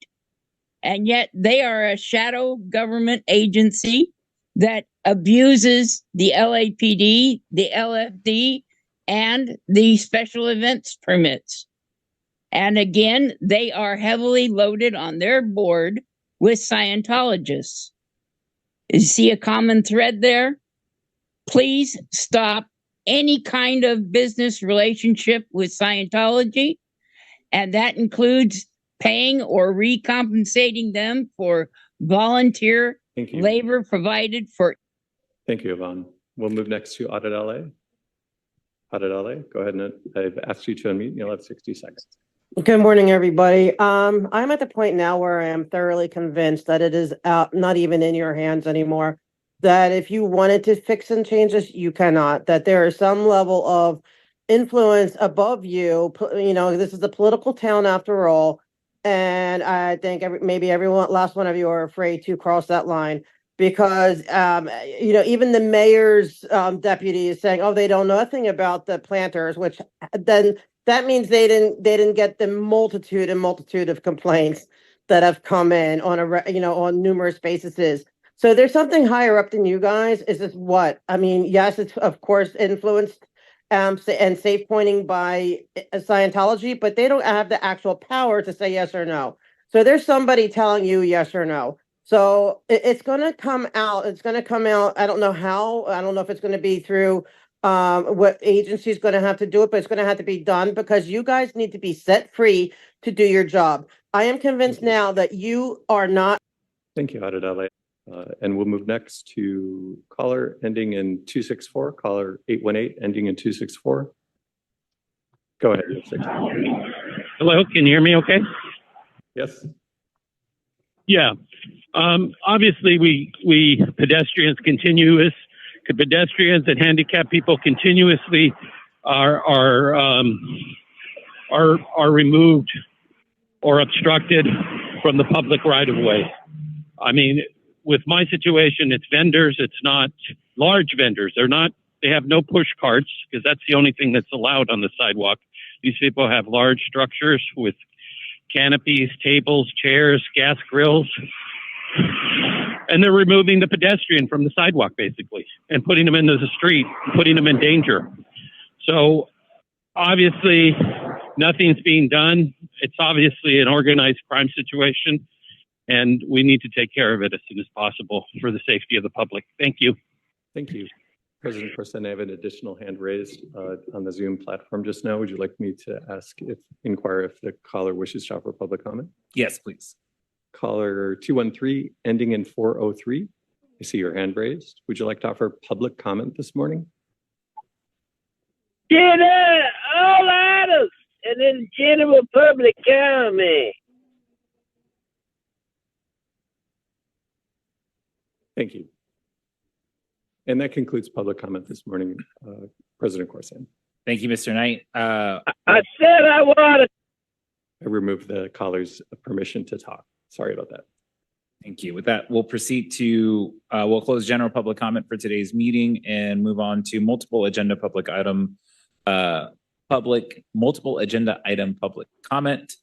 And yet they are a shadow government agency that abuses the LAPD, the LFD, and the special events permits. And again, they are heavily loaded on their board with Scientologists. You see a common thread there? Please stop any kind of business relationship with Scientology, and that includes paying or recompensating them for volunteer Thank you. labor provided for. Thank you, Yvonne. We'll move next to Audit LA. Audit LA, go ahead, and I've asked you to unmute. You'll have 60 seconds. Good morning, everybody. I'm at the point now where I am thoroughly convinced that it is out, not even in your hands anymore. That if you wanted to fix and change this, you cannot. That there is some level of influence above you. You know, this is a political town after all, and I think maybe everyone, last one of you, are afraid to cross that line because you know, even the mayor's deputy is saying, "Oh, they don't know nothing about the planters," which then. That means they didn't get the multitude of complaints that have come in on on numerous bases. So there's something higher up than you guys. Is this what? I mean, yes, it's of course influenced and safe pointing by Scientology, but they don't have the actual power to say yes or no. So there's somebody telling you yes or no. So it's going to come out. It's going to come out. I don't know how. I don't know if it's going to be through what agency is going to have to do it, but it's going to have to be done because you guys need to be set free to do your job. I am convinced now that you are not. Thank you, Audit LA. And we'll move next to caller ending in 264, caller 818 ending in 264. Go ahead. Hello, can you hear me okay? Yes. Yeah. Obviously, we pedestrians and handicapped people continuously are removed or obstructed from the public right of way. I mean, with my situation, it's vendors. It's not large vendors. They have no push carts because that's the only thing that's allowed on the sidewalk. These people have large structures with canopies, tables, chairs, gas grills. And they're removing the pedestrian from the sidewalk, basically, and putting them into the street, putting them in danger. So obviously, nothing's being done. It's obviously an organized crime situation, and we need to take care of it as soon as possible for the safety of the public. Thank you. Thank you. President Corson, I have an additional hand raised on the Zoom platform just now. Would you like me to inquire if the caller wishes to offer public comment? Yes, please. Caller 213 ending in 403. I see your hand raised. Would you like to offer public comment this morning? Get all items and then general public comment. Thank you. And that concludes public comment this morning, President Corson. Thank you, Mr. Knight. I said I wanted. I removed the caller's permission to talk. Sorry about that. Thank you. With that, we'll proceed to, we'll close general public comment for today's meeting and move on to multiple agenda item public comment.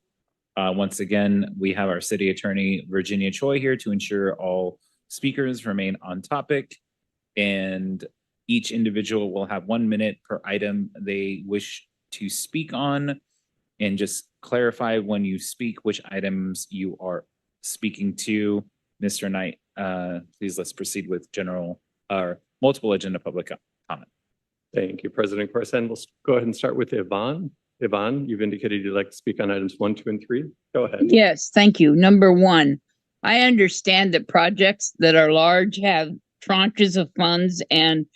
Once again, we have our city attorney, Virginia Choi, here to ensure all speakers remain on topic, and each individual will have 1 minute per item they wish to speak on, and just clarify when you speak which items you are speaking to. Mr. Knight, please let's proceed with multiple agenda public comment. Thank you, President Corson. We'll go ahead and start with Yvonne. Yvonne, you've indicated you'd like to speak on items 1, 2, and 3. Go ahead. Yes, thank you. Number one, I understand that projects that are large have tranches of funds and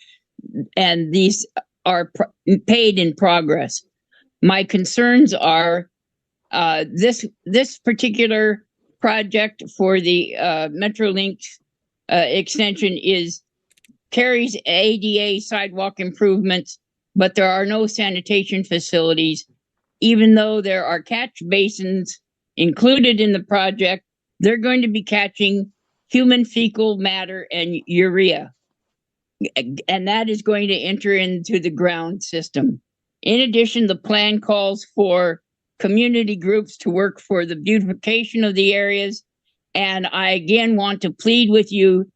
these are paid in progress. My concerns are this particular project for the Metrolink extension carries ADA sidewalk improvements, but there are no sanitation facilities. Even though there are catch basins included in the project, they're going to be catching human fecal matter, and urea. And that is going to enter into the ground system. In addition, the plan calls for community groups to work for the beautification of the areas. And I again want to plead with you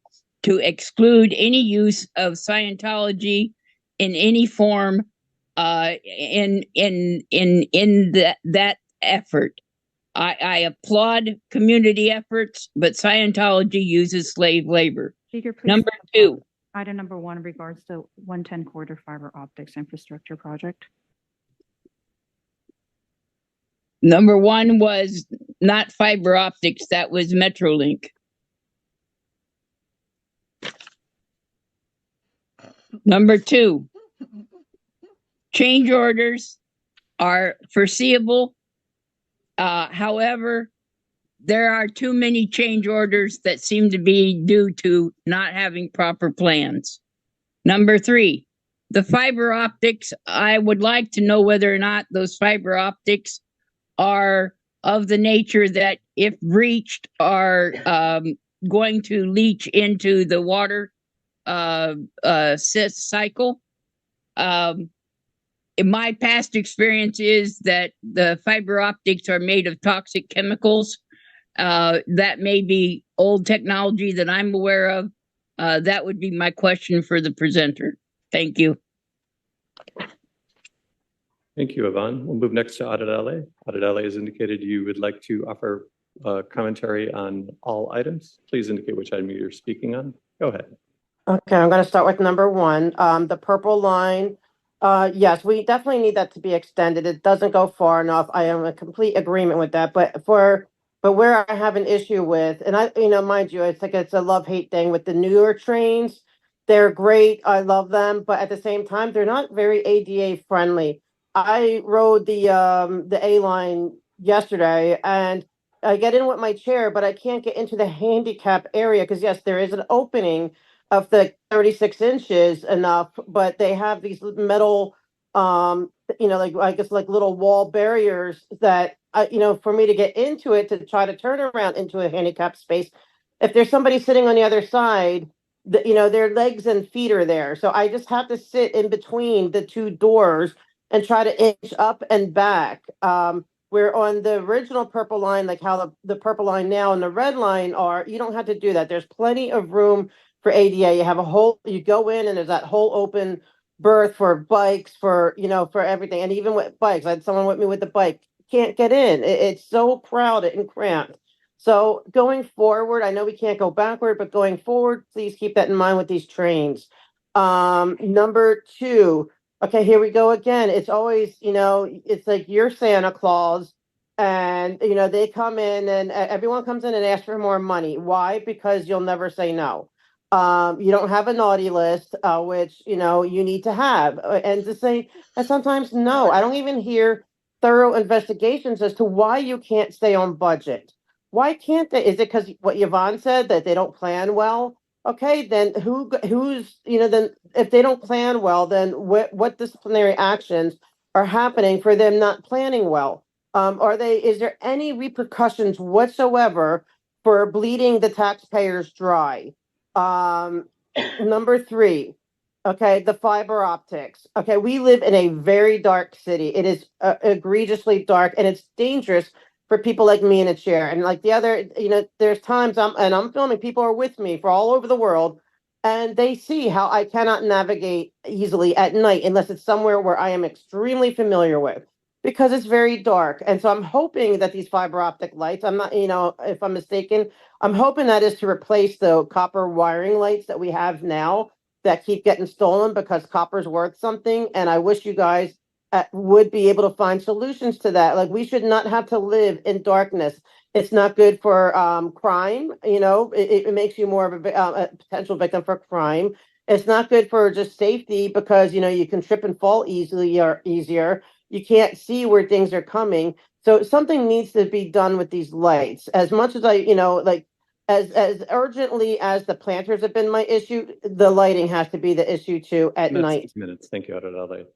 to exclude any use of Scientology in any form in that effort. I applaud community efforts, but Scientology uses slave labor. Speaker, please. Number two. Item number 1 in regards to 110 corridor fiber optics infrastructure project. Number 1 was not fiber optics, that was Metrolink. Number 2, change orders are foreseeable. However, there are too many change orders that seem to be due to not having proper plans. Number 3, the fiber optics, I would like to know whether or not those fiber optics are of the nature that, if breached, are going to leach into the water cycle. In my past experience is that the fiber optics are made of toxic chemicals. That may be old technology that I'm aware of. That would be my question for the presenter. Thank you. Thank you, Yvonne. We'll move next to Adedale. Adedale has indicated you would like to offer commentary on all items. Please indicate which item you're speaking on. Go ahead. Okay, I'm going to start with number 1, the purple line. Yes, we definitely need that to be extended. It doesn't go far enough. I am in complete agreement with that. But where I have an issue with, and mind you, it's like it's a love-hate thing with the newer trains. They're great. I love them, but at the same time, they're not very ADA friendly. I rode the A line yesterday, and I get in with my chair, but I can't get into the handicap area because yes, there is an opening of the 36 inches enough, but they have these metal, like I guess like little wall barriers that, for me to get into it to try to turn around into a handicap space, if there's somebody sitting on the other side, their legs and feet are there. So I just have to sit in between the two doors and try to inch up and back. Where on the original purple line, like how the purple line now and the red line are, you don't have to do that. There's plenty of room for ADA. You have you go in and there's that whole open berth for bikes, for everything. And even with bikes, I had someone with me with the bike, can't get in. It's so crowded and cramped. So going forward, I know we can't go backward, but going forward, please keep that in mind with these trains. Number 2, okay, here we go again. It's always, it's like you're Santa Claus. And, they come in and everyone comes in and asks for more money. Why? Because you'll never say no. You don't have a naughty list, which, you need to have. And to say that sometimes, no, I don't even hear thorough investigations as to why you can't stay on budget. Why can't they? Is it because what Yvonne said, that they don't plan well? Okay, then who's, then if they don't plan well, then what disciplinary actions are happening for them not planning well? Is there any repercussions whatsoever for bleeding the taxpayers dry? Number 3, okay, the fiber optics. Okay, we live in a very dark city. It is egregiously dark, and it's dangerous for people like me in a chair. And like the other, there's times I'm filming, people are with me for all over the world, and they see how I cannot navigate easily at night unless it's somewhere where I am extremely familiar with, because it's very dark. And so I'm hoping that these fiber optic lights, I'm not, if I'm mistaken, I'm hoping that is to replace the copper wiring lights that we have now that keep getting stolen, because copper's worth something. And I wish you guys would be able to find solutions to that. Like, we should not have to live in darkness. It's not good for crime. It makes you more of a potential victim for crime. It's not good for just safety, because, you can trip and fall easier. You can't see where things are coming. So something needs to be done with these lights. As much as as urgently as the planters have been my issue, the lighting has to be the issue too at night. Minutes. Thank you, Adedale.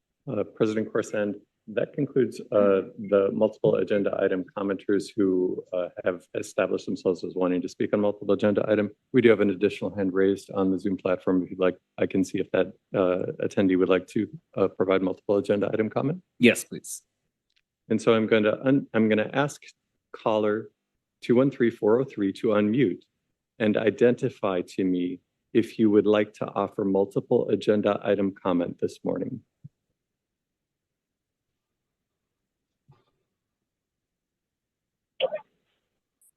President Corsand, That concludes the multiple agenda item commenters who have established themselves as wanting to speak on multiple agenda item. We do have an additional hand raised on the Zoom platform. If you'd like, I can see if that attendee would like to provide multiple agenda item comment. Yes, please. And so I'm going to ask caller 213403 to unmute and identify to me if you would like to offer multiple agenda item comment this morning.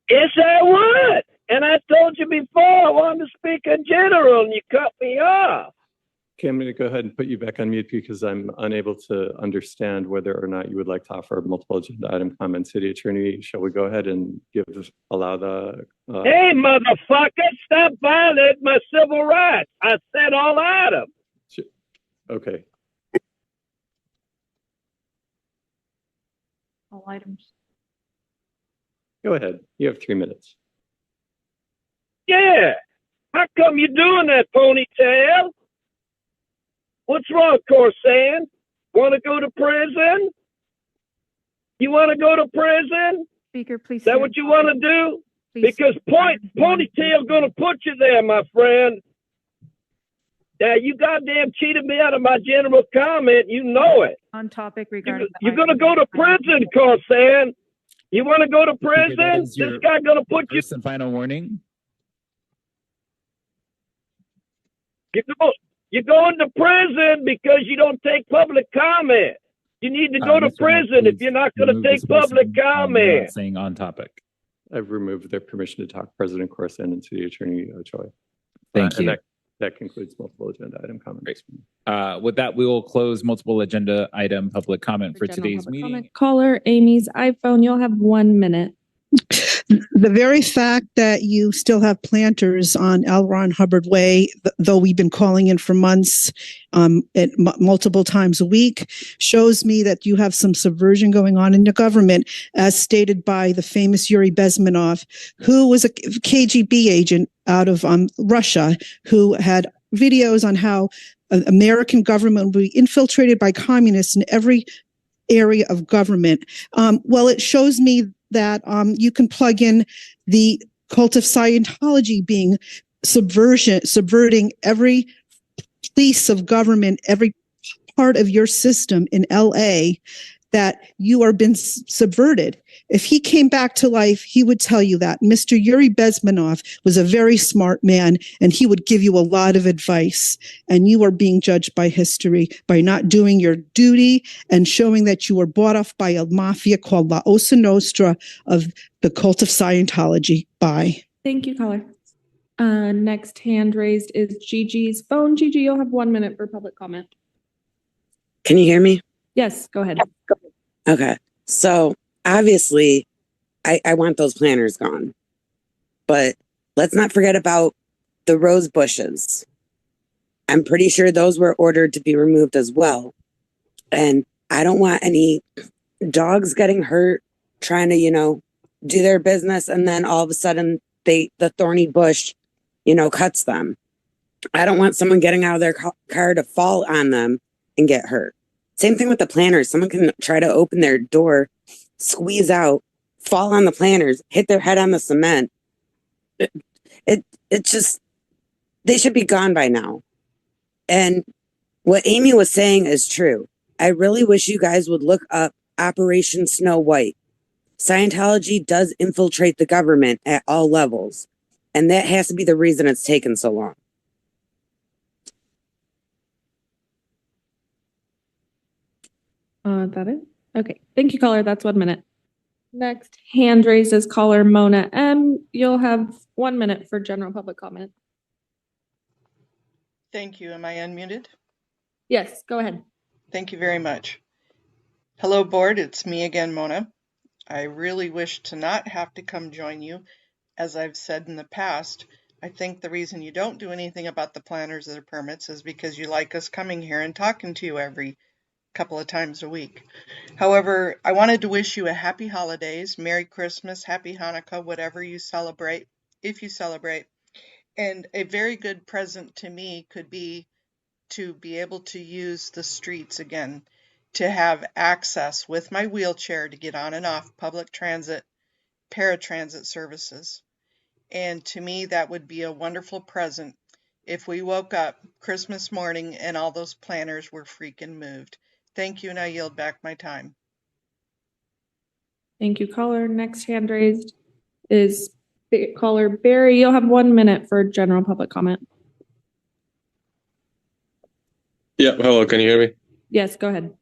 Yes, I would. And I told you before I wanted to speak in general, and you cut me off. Okay, I'm going to go ahead and put you back on mute because I'm unable to understand whether or not you would like to offer multiple agenda item comments. City Attorney, shall we go ahead and allow the... Hey, motherfucker, stop violating my civil rights. I said all items. Okay. All items. Go ahead. You have 3 minutes. Yeah. How come you doing that, ponytail? What's wrong, Corsan? Want to go to prison? You want to go to prison? Speaker, please. Is that what you want to do? Please. Because ponytail gonna put you there, my friend. Now you goddamn cheated me out of my general comment. You know it. On topic regarding. You're gonna go to prison, Corsan. You want to go to prison? This guy gonna put you. First and final warning. You're going to prison because you don't take public comment. You need to go to prison if you're not going to take public comment. Not saying on topic. I've removed their permission to talk, President Corson and City Attorney Choi. Thank you. And that concludes multiple agenda item comments. With that, we will close multiple agenda item public comment for today's meeting. Caller, Amy's iPhone, you'll have 1 minute. The very fact that you still have planters on L. Ron Hubbard Way, though we've been calling in for months, multiple times a week, shows me that you have some subversion going on in the government, as stated by the famous Yuri Bezmenov, who was a KGB agent out of Russia, who had videos on how American government would be infiltrated by communists in every area of government. Well, it shows me that you can plug in the cult of Scientology being subverting every piece of government, every part of your system in LA, that you are been subverted. If he came back to life, he would tell you that. Mr. Yuri Bezmenov was a very smart man, and he would give you a lot of advice. And you are being judged by history by not doing your duty and showing that you were bought off by a mafia called La Osa Nostra of the cult of Scientology. Bye. Thank you, caller. Next hand raised is Gigi's phone. Gigi, you'll have 1 minute for public comment. Can you hear me? Yes, go ahead. Okay. So obviously, I want those planters gone. But let's not forget about the rose bushes. I'm pretty sure those were ordered to be removed as well. And I don't want any dogs getting hurt trying to, do their business, and then all of a sudden the thorny bush, cuts them. I don't want someone getting out of their car to fall on them and get hurt. Same thing with the planters. Someone can try to open their door, squeeze out, fall on the planters, hit their head on the cement. It just, they should be gone by now. And what Amy was saying is true. I really wish you guys would look up Operation Snow White. Scientology does infiltrate the government at all levels. And that has to be the reason it's taken so long. That it? Okay. Thank you, caller. That's 1 minute. Next hand raised is caller Mona M. You'll have 1 minute for general public comment. Thank you. Am I unmuted? Yes, go ahead. Thank you very much. Hello, board. It's me again, Mona. I really wish to not have to come join you. As I've said in the past, I think the reason you don't do anything about the planners or the permits is because you like us coming here and talking to you every couple of times a week. However, I wanted to wish you a happy holidays, Merry Christmas, Happy Hanukkah, whatever you celebrate, if you celebrate. And a very good present to me could be to be able to use the streets again. to have access with my wheelchair to get on and off public transit, paratransit services. And to me, that would be a wonderful present if we woke up Christmas morning and all those planners were freaking moved. Thank you, and I yield back my time. Thank you, caller. Next hand raised is caller Barry. You'll have 1 minute for general public comment. Yeah, hello, can you hear me? Yes, go ahead.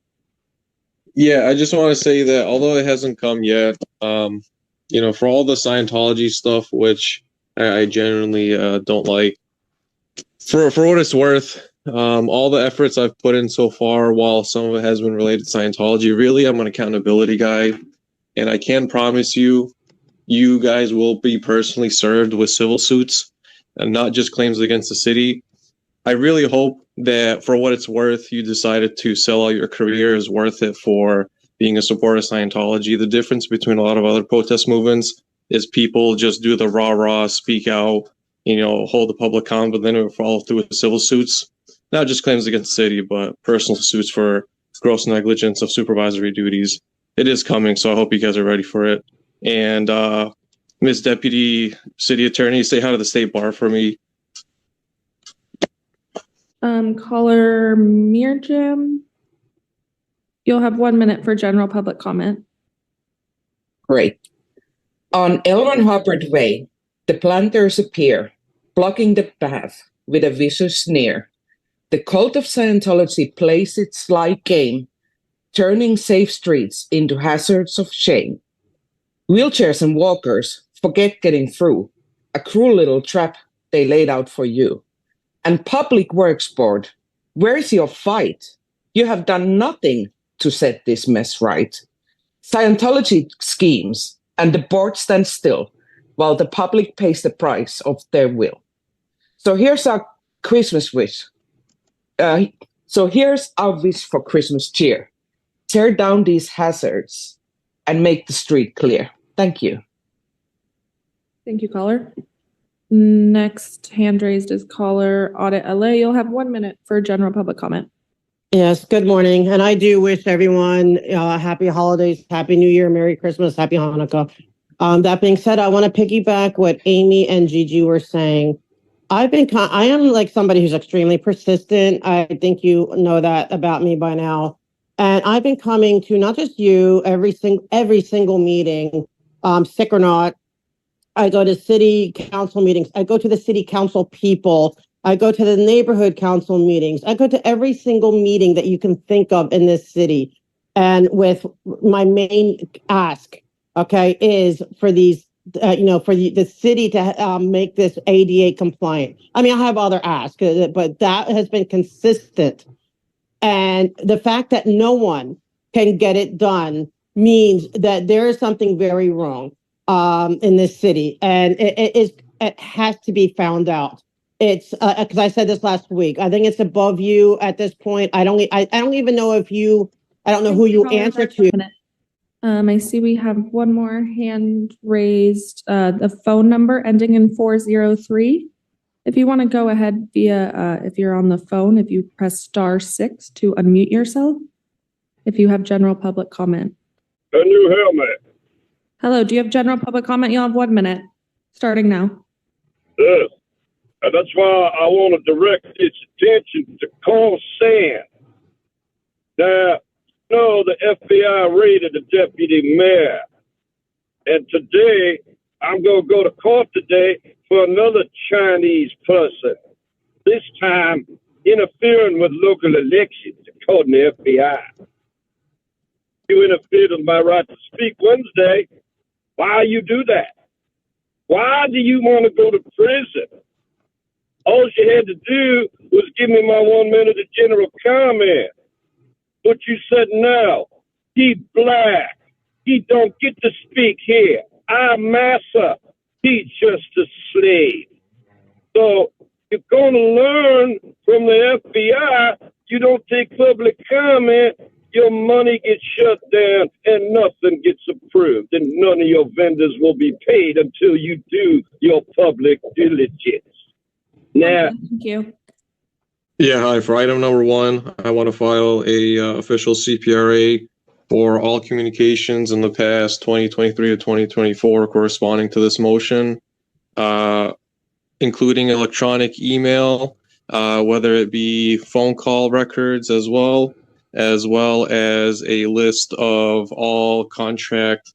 Yeah, I just want to say that although it hasn't come yet, for all the Scientology stuff, which I genuinely don't like, for what it's worth, all the efforts I've put in so far, while some of it has been related to Scientology, really, I'm an accountability guy, and I can promise you, you guys will be personally served with civil suits and not just claims against the city. I really hope that for what it's worth, you decided to sell out your career is worth it for being a supporter of Scientology. The difference between a lot of other protest movements is people just do the rah-rah, speak out, hold the public accountable, but then it will follow through with civil suits. Not just claims against the city, but personal suits for gross negligence of supervisory duties. It is coming, so I hope you guys are ready for it. And Ms. Deputy City Attorney, say hi to the State Bar for me. Caller Mirjam, you'll have 1 minute for general public comment. Great. On L. Ron Hubbard Way, the planters appear, blocking the path with a vicious sneer. The cult of Scientology plays its sly game, turning safe streets into hazards of shame. Wheelchairs and walkers forget getting through, a cruel little trap they laid out for you. And Public Works Board, where's your fight? You have done nothing to set this mess right. Scientology schemes and the board stands still while the public pays the price of their will. So here's our Christmas wish. Here's our wish for Christmas cheer. Tear down these hazards and make the street clear. Thank you. Thank you, caller. Next hand raised is caller Audit LA. You'll have 1 minute for general public comment. Yes, good morning. And I do wish everyone happy holidays, happy New Year, Merry Christmas, happy Hanukkah. That being said, I want to piggyback what Amy and Gigi were saying. I am like somebody who's extremely persistent. I think you know that about me by now. And I've been coming to not just you, every single meeting, sick or not. I go to city council meetings. I go to the city council people. I go to the neighborhood council meetings. I go to every single meeting that you can think of in this city. And with my main ask, okay, is for these, for the city to make this ADA compliant. I mean, I have other asks, but that has been consistent. And the fact that no one can get it done means that there is something very wrong in this city, and it has to be found out. It's because I said this last week. I think it's above you at this point. I don't even know if you. I don't know who you answer to. I see we have one more hand raised. The phone number ending in 403. If you want to go ahead via, if you're on the phone, if you press *6 to unmute yourself. If you have general public comment. Can you hear me? Hello, do you have general public comment? You'll have 1 minute, starting now. Yes. And that's why I want to direct its attention to Carl Sand. Now, the FBI raided the deputy mayor. And today, I'm going to go to court today for another Chinese person. This time, interfering with local elections, according to the FBI. You interfered with my right to speak Wednesday. Why you do that? Why do you want to go to prison? All you had to do was give me my 1 minute of general comment. But you said no. He black. He don't get to speak here. I'm massa. He's just a slave. So you're going to learn from the FBI. You don't take public comment. Your money gets shut down and nothing gets approved. And none of your vendors will be paid until you do your public diligence. Now, thank you. Yeah, hi. For item number 1, I want to file a official CPRA for all communications in the past 2023 to 2024 corresponding to this motion, including electronic email, whether it be phone call records as well as a list of all contract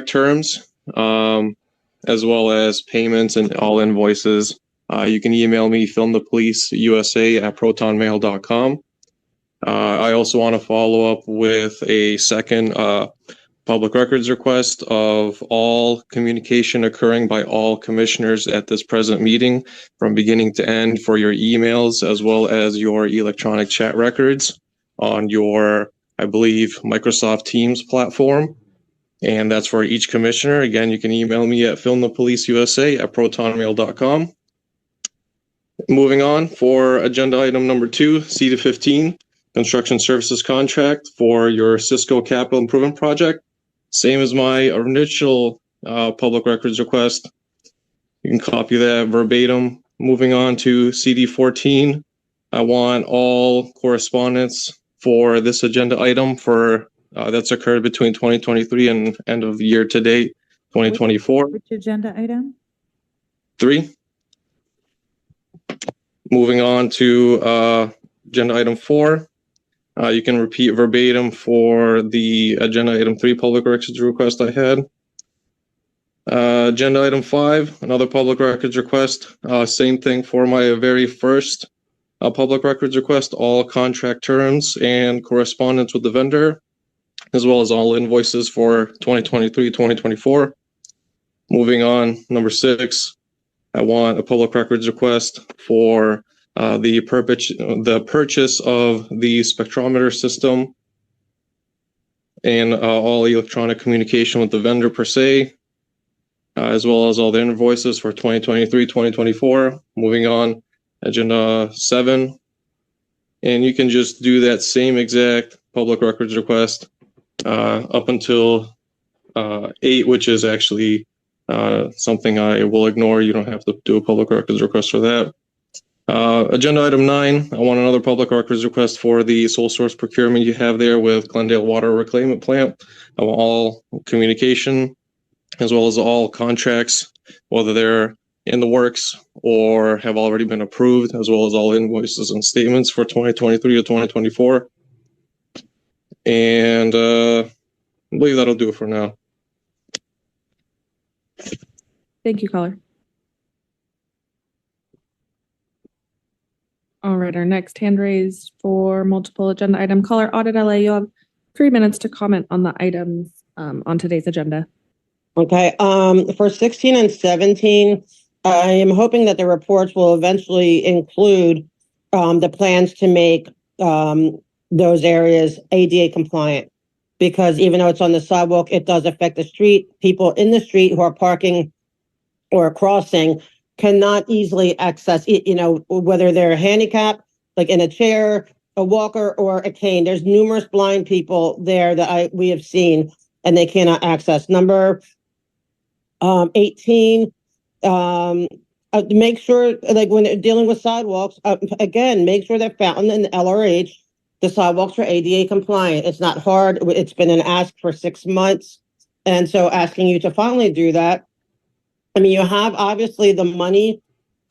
terms, as well as payments and all invoices. You can email me, filmthepoliceusa@protonmail.com. I also want to follow up with a second public records request of all communication occurring by all commissioners at this present meeting from beginning to end for your emails as well as your electronic chat records on your, I believe, Microsoft Teams platform. And that's for each commissioner. Again, you can email me at filmthepoliceusa@protonmail.com. Moving on, for agenda item number 2, C to 15, construction services contract for your Cisco capital improvement project. Same as my initial public records request. You can copy that verbatim. Moving on to CD 14, I want all correspondence for this agenda item for that's occurred between 2023 and end of year to date 2024. Which agenda item? 3. Moving on to agenda item 4. You can repeat verbatim for the agenda item 3 public records request I had. Agenda item 5, another public records request. Same thing for my very first public records request, all contract terms and correspondence with the vendor, as well as all invoices for 2023, 2024. Moving on, number 6, I want a public records request for the purchase of the spectrometer system and all electronic communication with the vendor per se, as well as all the invoices for 2023, 2024. Moving on, agenda 7. And you can just do that same exact public records request up until 8, which is actually something I will ignore. You don't have to do a public records request for that. Agenda item 9, I want another public records request for the sole source procurement you have there with Glendale Water Reclaimment Plant. I want all communication as well as all contracts, whether they're in the works or have already been approved, as well as all invoices and statements for 2023 to 2024. And I believe that'll do it for now. Thank you, caller. All right, our next hand raised for multiple agenda item. Caller Audit LA, you have 3 minutes to comment on the items on today's agenda. Okay, for 16 and 17, I am hoping that the reports will eventually include the plans to make those areas ADA compliant. Because even though it's on the sidewalk, it does affect the street. People in the street who are parking or crossing cannot easily access, whether they're handicapped, like in a chair, a walker, or a cane. There's numerous blind people there that we have seen, and they cannot access. Number 18, make sure, like when they're dealing with sidewalks, again, make sure that Fountain and LRH, the sidewalks are ADA compliant. It's not hard. It's been an ask for 6 months. And so asking you to finally do that. I mean, you have obviously the money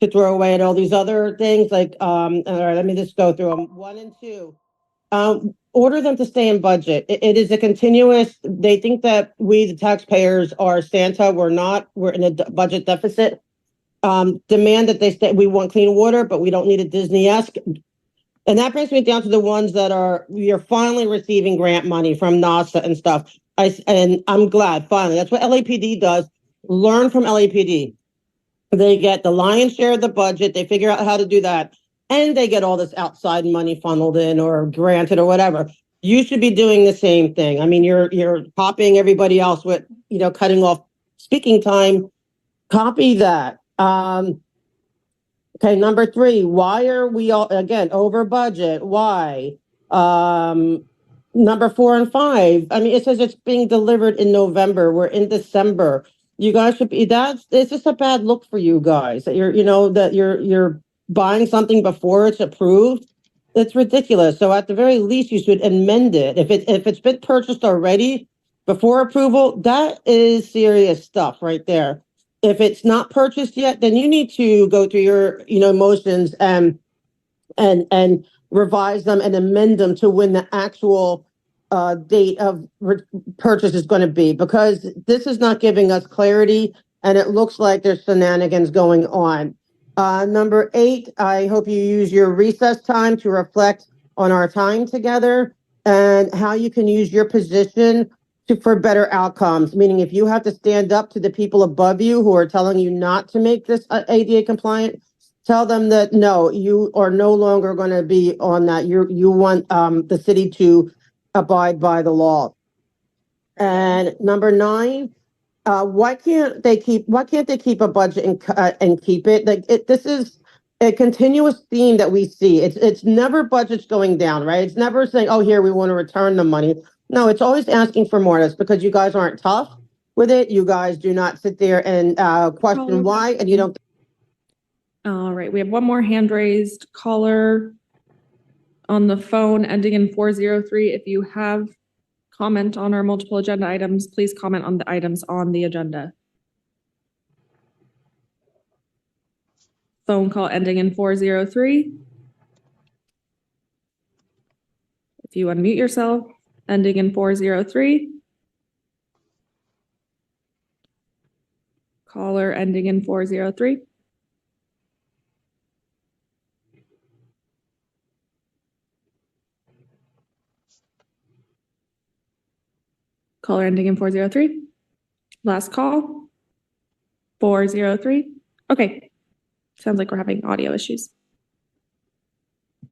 to throw away at all these other things like, all right, let me just go through them. 1 and 2. Order them to stay in budget. It is a continuous, they think that we, the taxpayers, are Santa. We're not. We're in a budget deficit. Demand that they stay. We want clean water, but we don't need a Disney-esque. And that brings me down to the ones that we are finally receiving grant money from NASA and stuff. And I'm glad, finally. That's what LAPD does. Learn from LAPD. They get the lion's share of the budget. They figure out how to do that. And they get all this outside money funneled in or granted or whatever. You should be doing the same thing. I mean, you're copying everybody else with, cutting off speaking time. Copy that. Okay, number 3, why are we all, again, over budget? Why? Number 4 and 5, I mean, it says it's being delivered in November. We're in December. You guys should be, it's just a bad look for you guys that you're buying something before it's approved, it's ridiculous. So at the very least, you should amend it. If it's been purchased already before approval, that is serious stuff right there. If it's not purchased yet, then you need to go through your, motions and revise them and amend them to when the actual date of purchase is going to be, because this is not giving us clarity and it looks like there's shenanigans going on. Number 8, I hope you use your recess time to reflect on our time together and how you can use your position for better outcomes. Meaning, if you have to stand up to the people above you who are telling you not to make this ADA compliant, tell them that no, you are no longer going to be on that. You want the city to abide by the law. And number 9. Why can't they keep a budget and keep it? This is a continuous theme that we see. It's never budgets going down, right? It's never saying, oh, here, we want to return the money. No, it's always asking for more. That's because you guys aren't tough with it. You guys do not sit there and question why, and you don't. All right, we have one more hand raised caller on the phone ending in 403. If you have comment on our multiple agenda items, please comment on the items on the agenda. Phone call ending in 403. If you unmute yourself, ending in 403. Caller ending in 403. Caller ending in 403. Last call. 403. Okay. Sounds like we're having audio issues.